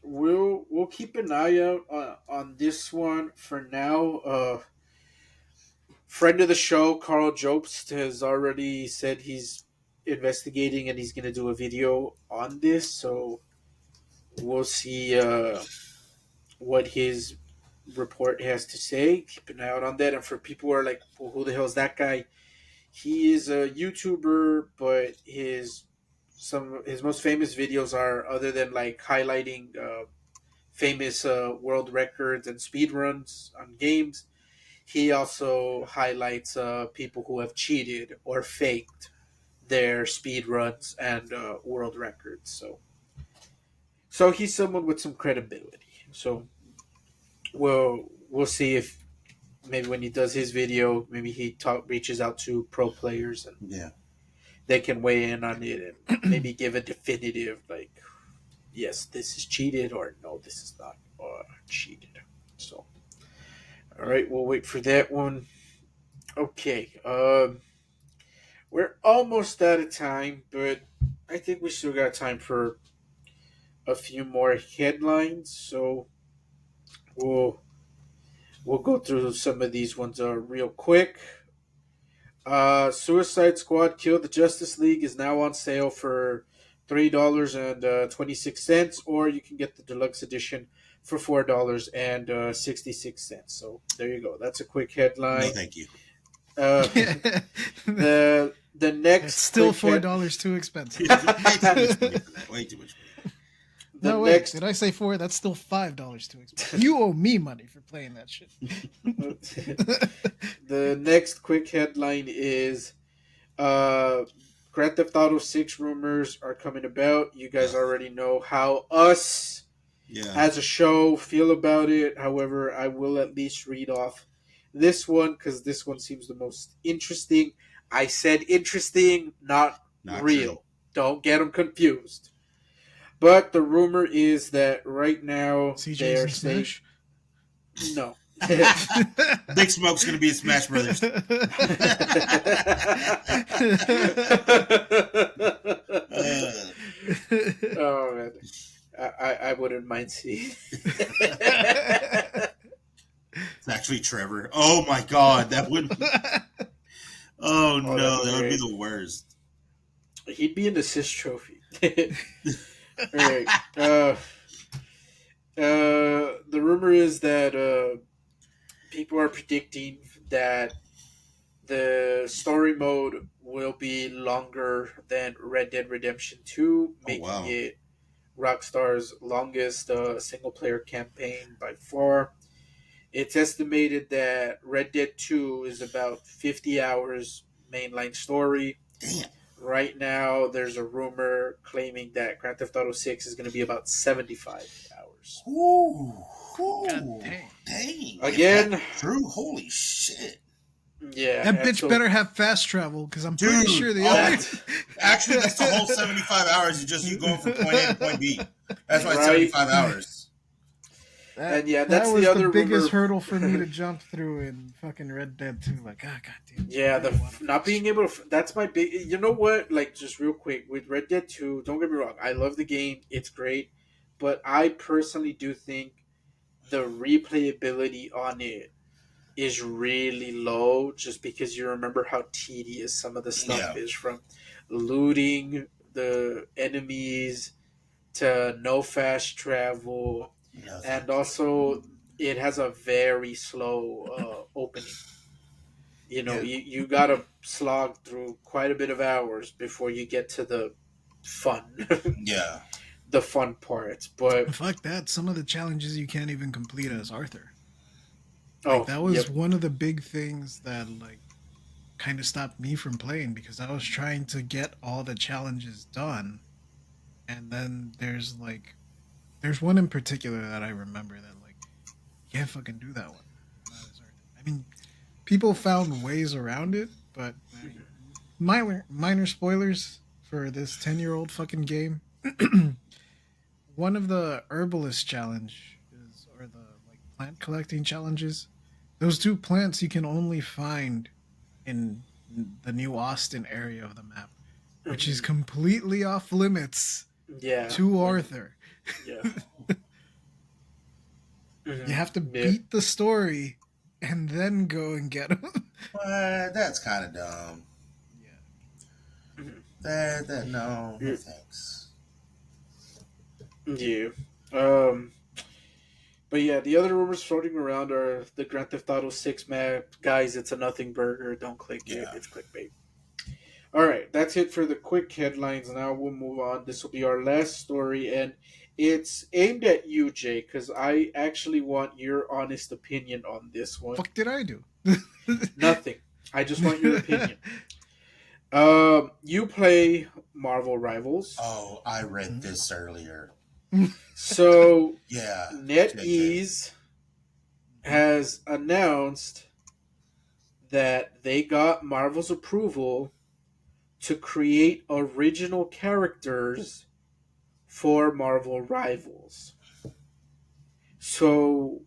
we'll keep an eye out on this one for now. Friend of the show, Carl Jobst, has already said he's investigating and he's gonna do a video on this. So we'll see what his report has to say. Keep an eye out on that. And for people who are like, well, who the hell is that guy? He is a YouTuber, but some of his most famous videos are, other than like highlighting famous world records and speed runs on games, he also highlights people who have cheated or faked their speed runs and world records. So he's someone with some credibility. So we'll see if maybe when he does his video, maybe he reaches out to pro players and Yeah. they can weigh in on it and maybe give a definitive like, yes, this is cheated, or no, this is not cheated. So all right, we'll wait for that one. Okay, we're almost out of time, but I think we still got time for a few more headlines. So we'll we'll go through some of these ones real quick. Suicide Squad Kill the Justice League is now on sale for $3.26, or you can get the deluxe edition for $4.66. So there you go. That's a quick No, headline. thank you. The it's next still quick $4 too expensive. Way too much. the No, wait, next did I say 4? That's still $5 too expensive. You owe me money for playing that shit. The next quick headline is uh, Grand Theft Auto 6 rumors are coming about. You guys Ugh. already know how us Yeah. as a show feel about it. However, I will at least read off this one because this one seems the most interesting. I said interesting, not Not true. real. Don't get them confused. But the rumor is that right now CJ's they're in saying Smash. no. Big Smoke's gonna be in Smash Brothers. Uh, Oh man, I wouldn't mind seeing. it's actually Trevor. Oh my god, that would. Oh Oh, that'd no, be that would be great. the worst. He'd be an assist trophy. All right. The rumor is that people are predicting that the story mode will be longer than Red Dead Redemption 2, Oh making wow. it Rockstar's longest single player campaign by far. It's estimated that Red Dead 2 is about 50 hours mainline story. Damn. Right now, there's a rumor claiming that Grand Theft Auto 6 is going to be about 75 hours. Ooh. God Ooh. dang. Dang. Again, If that's true, holy shit. yeah. That and bitch so better have fast travel because I'm pretty Dude, sure the oh, other. that, Actually, that's the whole 75 hours is just you going from point A to point B. That's why it's right? 75 hours. And yeah, that that's was the the other biggest rumor. hurdle for me to jump through in fucking Red Dead 2. Like, goddamn. Yeah, the not being able to. That's my big. You know what? Like, just real quick with Red Dead 2, don't get me wrong. I love the game. It's great. But I personally do think the replayability on it is really low just because you remember how tedious some of the stuff Yeah. is, from looting the enemies to no fast travel, Nothing. and also it has a very slow opening. You know, Yeah. you gotta slog through quite a bit of hours before you get to the fun Yeah. the fun parts. But Fuck that. Some of the challenges you can't even complete as Arthur. Like, oh that was yep. one of the big things that, like, kind of stopped me from playing because I was trying to get all the challenges done. And then there's one in particular that I remember that, like, you can't fucking do that one. Not as Arthur. I mean, people found ways around it, but minor spoilers for this 10-year-old fucking game. One of the herbalist challenge is, or the like plant collecting challenges. Those two plants you can only find in the new Austin area of the map, which is completely off limits Yeah. to Arthur. Yeah. You have to Yeah. beat the story and then go and get them. That's kind of dumb. Mhm. No Yeah. thanks. Yeah. Um. But yeah, the other rumors floating around are the Grand Theft Auto 6 map. Guys, it's a nothing burger. Don't click it. Yeah. It's clickbait. All right, that's it for the quick headlines. Now we'll move on. This will be our last story, and it's aimed at you, Jay, because I actually want your honest opinion on this one. Fuck did I do? Nothing. I just want your opinion. You play Marvel Rivals. Oh, I read this earlier. So Yeah. NetEase has announced that they got Marvel's approval to create original characters for Marvel Rivals. So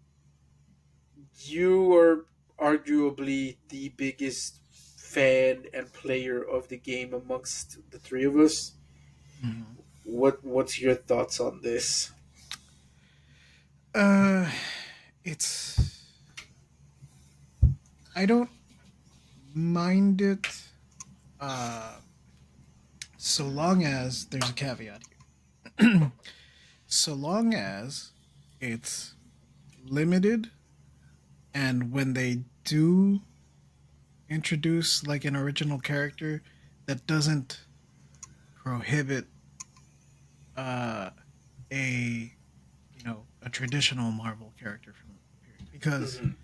you are arguably the biggest fan and player of the game amongst the three of us. Mhm. What's your thoughts on this? Uh, it's I don't mind it. Uh, so long as there's a caveat here. So long as it's limited, and when they do introduce like an original character, that doesn't prohibit uh, a a traditional Marvel character from appearing. Because Mhm.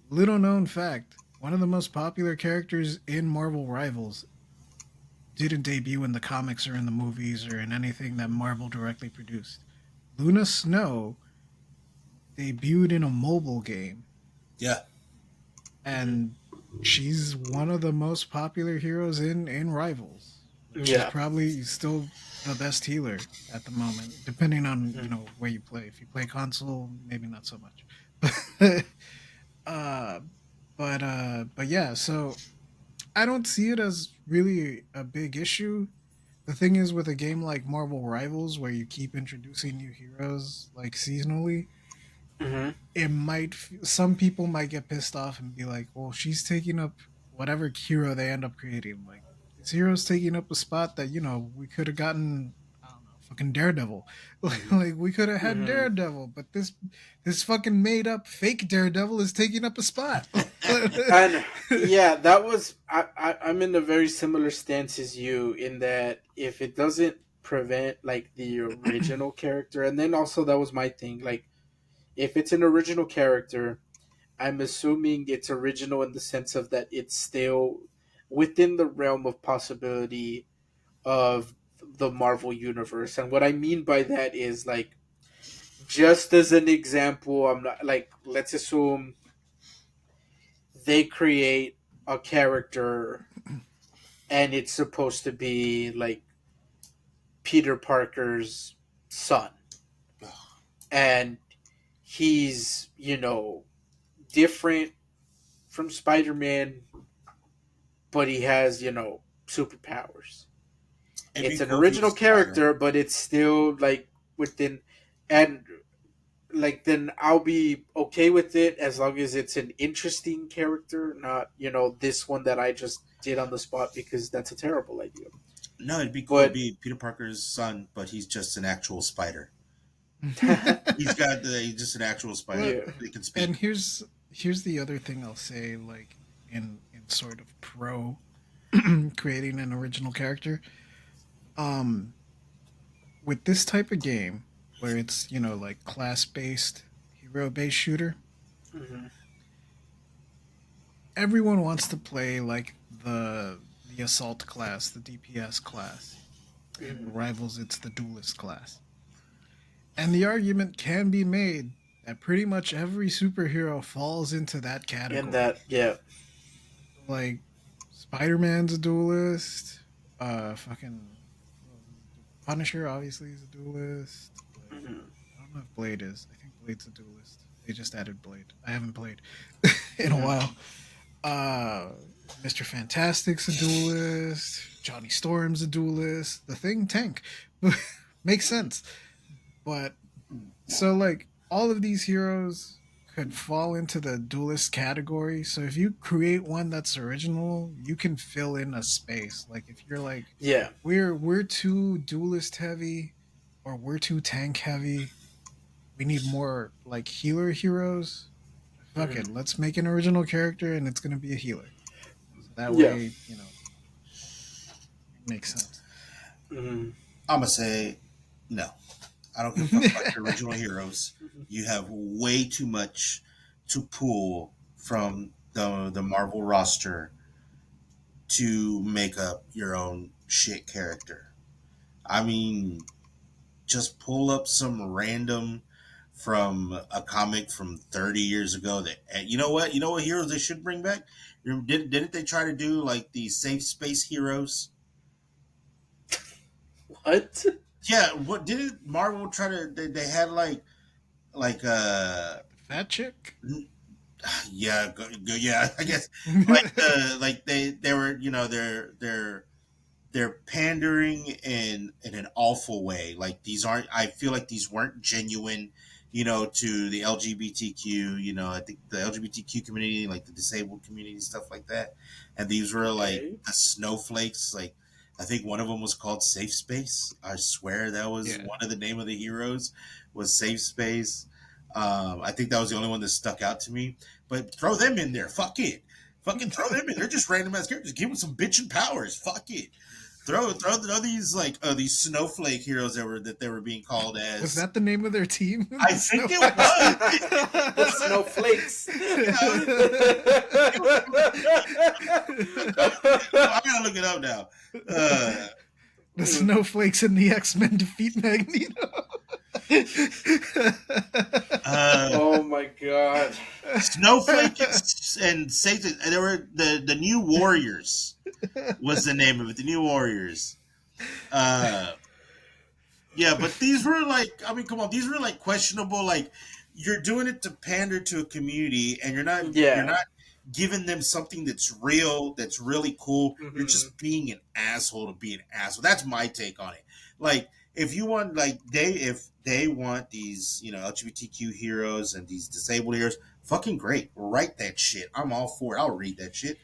little known fact, one of the most popular characters in Marvel Rivals didn't debut in the comics or in the movies or in anything that Marvel directly produced. Luna Snow debuted in a mobile game, Yeah. Hmm. and she's one of the most popular heroes in Rivals. Like, she's Yeah. probably still the best healer at the moment, depending on Hmm. where you play. If you play console, maybe not so much. uh, but yeah. So I don't see it as really a big issue. The thing is, with a game like Marvel Rivals, where you keep introducing new heroes like seasonally, Hmm. some people might get pissed off and be like, "Well, she's taking up whatever hero they end up creating. Like, this hero's taking up a spot that we could have gotten. I don't know, fucking Daredevil. Hmm. Like, we could have had Hmm. Daredevil, but this fucking made up fake Daredevil is taking up a spot." And yeah, that was I'm in a very similar stance as you in that if it doesn't prevent like the original character, and then also that was my thing, like if it's an original character, I'm assuming it's original in the sense of that it's still within the realm of possibility of the Marvel universe. And what I mean by that is like just as an example, I'm not like let's assume they create a character and it's supposed to be like Peter Parker's son. And he's, different from Spider Man, but he has, superpowers. It'd be It's an cool if he was original a spider. character, but it's still like within, and like then I'll be okay with it as long as it's an interesting character, not, this one that I just did on the spot because that's a terrible idea. No, it'd be cool to But be Peter Parker's son, but he's just an actual spider. He's just an actual spider. Well, yeah. He can speak. and here's the other thing I'll say, like in sort of pro creating an original character. Um, with this type of game where it's like class based, hero based shooter, Hmm. everyone wants to play like the assault class, the DPS class. In Hmm. Rivals, it's the duelist class, and the argument can be made that pretty much every superhero falls into that And category. that, yeah. Like Spider Man's a duelist. Fucking Punisher obviously is a duelist. Like, Hmm. I don't know if Blade is. I think Blade's a duelist. They just added Blade. I haven't played in a Hmm. while. Uh, Mr. Fantastic's a duelist. Johnny Storm's a duelist. The Thing tank makes sense. But so like all of these heroes could fall into the duelist category. So if you create one that's original, you can fill in a space. Like if you're like, Yeah. we're too duelist heavy or we're too tank heavy, we need more like healer heroes. Fuck Hmm. it, let's make an original character and it's gonna be a healer. So that Yeah. way, it makes sense. Hmm. I'm gonna say no. I don't give a fuck about your original heroes. You have way too much to pull from the Marvel roster to make up your own shit character. I mean, just pull up some random from a comic from 30 years ago that and you know what heroes they should bring back. Didn't they try to do like the safe space heroes? What? Yeah, what didn't Marvel try to they had like The fat chick. yeah, yeah, I guess like like they were they're pandering in an awful way. Like these aren't. I feel like these weren't genuine. To the LGBTQ. I think the LGBTQ community, like the disabled community, stuff like that. And these were like Okay. the snowflakes. Like I think one of them was called Safe Space. I swear that was Yeah. one of the name of the heroes was Safe Space. I think that was the only one that stuck out to me. But throw them in there. Fuck it. Fucking throw them in. They're just random ass characters. Give them some bitchin' powers. Fuck it. throw these like these snowflake heroes that they were being called Was as. that the name of their team? I think it was. The snowflakes. I gotta look it up now. The Snowflakes and the X-Men defeat Magneto. Oh my god. Snowflake and Satan. They were the New Warriors was the name of it. The New Warriors. Yeah, but these were like, I mean, come on, these were like questionable. Like, you're doing it to pander to a community, and you're Yeah. not giving them something that's real, that's really cool. You're Hmm. just being an asshole to be an asshole. That's my take on it. Like, if you want, like, if they want these, LGBTQ heroes and these disabled heroes, fucking great. Write that shit. I'm all for it. I'll read that shit.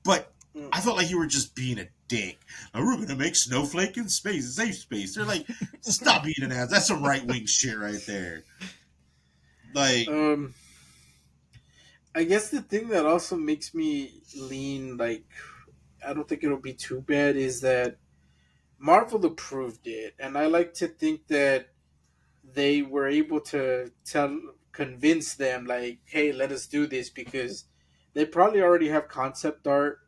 But I felt like you were just being a dick. Like, we're gonna make Snowflake in space, a safe space. They're like, stop being an ass. That's some right wing shit right there. Like, Um, I guess the thing that also makes me lean like I don't think it'll be too bad is that Marvel approved it, and I like to think that they were able to convince them like, hey, let us do this because they probably already have concept art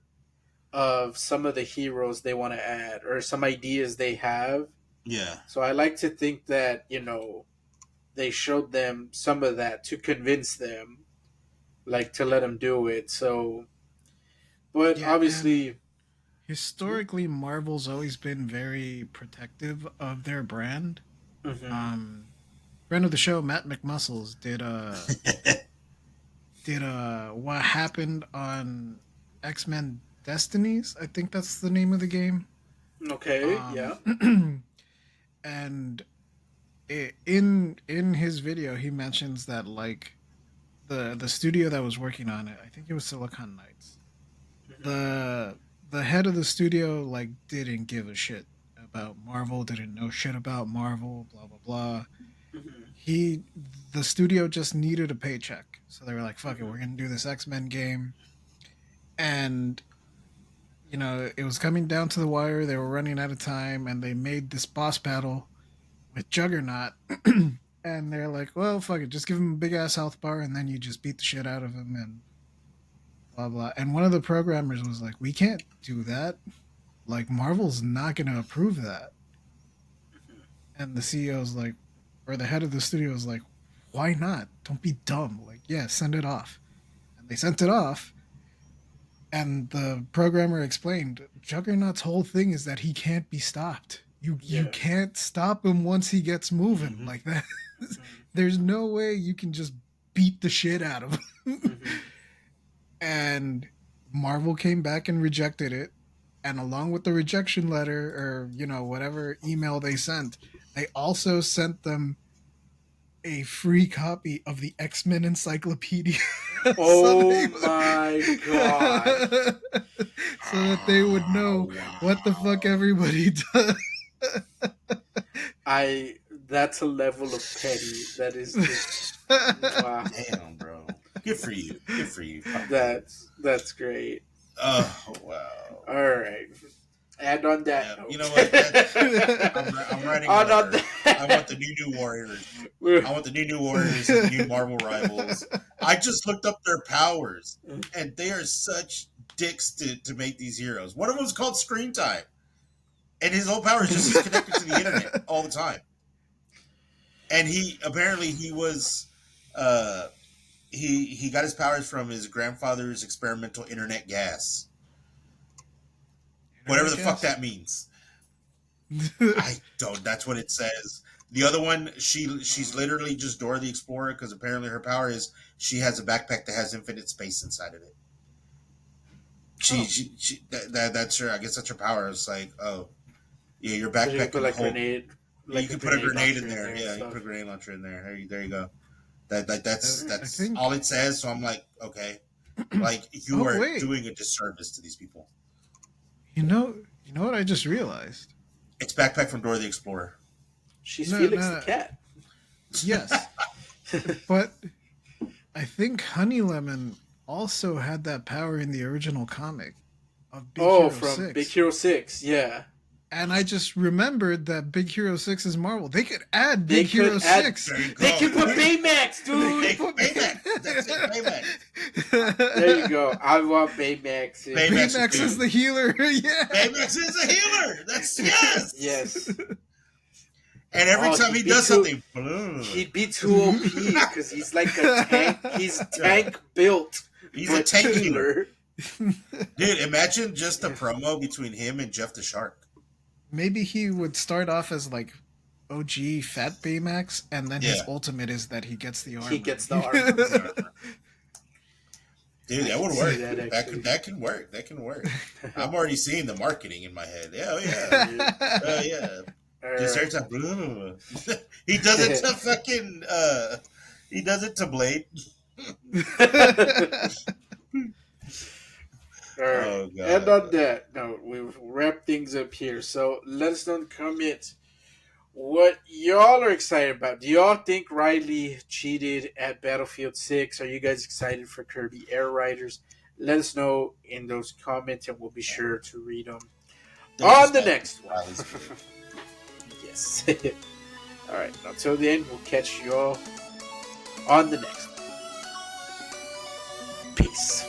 of some of the heroes they want to add or some ideas they have. yeah, So I like to think that they showed them some of that to convince them, like to let them do it. So, but Yeah, and obviously, historically, Marvel's always been very protective of their brand. hmm Um, Friend of the show, Matt McMuscles, did what happened on X Men Destinies. I think that's the name of the game. okay, yeah, Um, and in his video, he mentions that like the studio that was working on it, I think it was Silicon Knights. hmm The head of the studio like didn't give a shit about Marvel, didn't know shit about Marvel, blah blah blah. hmm He the studio just needed a paycheck. So they were like, fuck it, hmm we're gonna do this X-Men game. And it was coming down to the wire, they were running out of time, and they made this boss battle with Juggernaut. And they're like, well, fuck it, just give him a big ass health bar and then you just beat the shit out of him and blah blah. And one of the programmers was like, we can't do that. Like Marvel's not gonna approve that. And the CEO's like, or the head of the studio is like, why not? Don't be dumb. Like, yeah, send it off. And they sent it off. And the programmer explained Juggernaut's whole thing is that he can't be stopped. You yeah, can't stop him once he gets moving hmm like that. hmm There's no way you can just beat the shit out of him. hmm And Marvel came back and rejected it. And along with the rejection letter or, whatever email they sent, they also sent them a free copy of the X-Men encyclopedia. so Oh they my god! so that they would know what the fuck Wow. everybody does. I That's a level of petty that is just wow. Damn, bro. Good for you. Good for you. Fuck you. That's great. Oh, wow. All right. And on Yeah, that you know note, what? I'm writing a on letter. I want that, the new Warriors. I want the new Warriors and the new Marvel rivals. I just looked up their powers, and they are such dicks to make these heroes. One of them is called Screen Time, and his whole power is just he's connected to the internet all the time. And he was, uh, he got his powers from his grandfather's experimental internet gas, whatever Internet the fuck gas? that means. I don't. That's what it says. The other one, she's literally just Dora the Explorer because apparently her power is she has a backpack that has infinite space inside of it. oh, That's her. I guess that's her power. It's like, oh yeah, your so you can backpack put can like hold. You like a can put a grenade grenade in launcher in there. there and Yeah, you can put stuff. a grenade launcher in there. There you go. That's I that's all think. it says. So I'm like, okay, like you Oh are wait, doing a disservice to these people. you know what I just realized? It's backpack from Dora the Explorer. She's No, Felix the no, cat. yes, but I think Honey Lemon also had that power in the original comic of Big Oh, Hero from Big 6. Hero 6. Yeah. And I just remembered that Big Hero 6 is Marvel. They could add They Big Hero could add- 6. There you They go. can put Baymax, dude. Hey, Baymax. That's it, Baymax. There you go. I want Baymax. Baymax. Baymax is the healer. Yeah. Baymax is a healer. That's yes. Yes. And every Oh, time he'd he be does too- something, He'd be too OP because he's like a tank. He's tank built. he's a but tank healer. Dude, imagine just the promo between him and Jeff the Shark. Maybe he would start off as like OG Fat Baymax, and then his Yeah. ultimate is that he gets the armor. He gets the armor. Dude, that I would can work. see that, actually. That can work. That can work. I'm already seeing the marketing in my head. Yeah, oh yeah. Oh yeah. Just every time. He does it to fucking he does it to Blade. All right. Oh, God. And on that note, we've wrapped things up here. So let us know in the comments what y'all are excited about. Do y'all think Riley cheated at Battlefield 6? Are you guys excited for Kirby Air Riders? Let us know in those comments, and we'll be sure to read them on the next one. Yes. All right. Until then, we'll catch you all on the next one. Peace.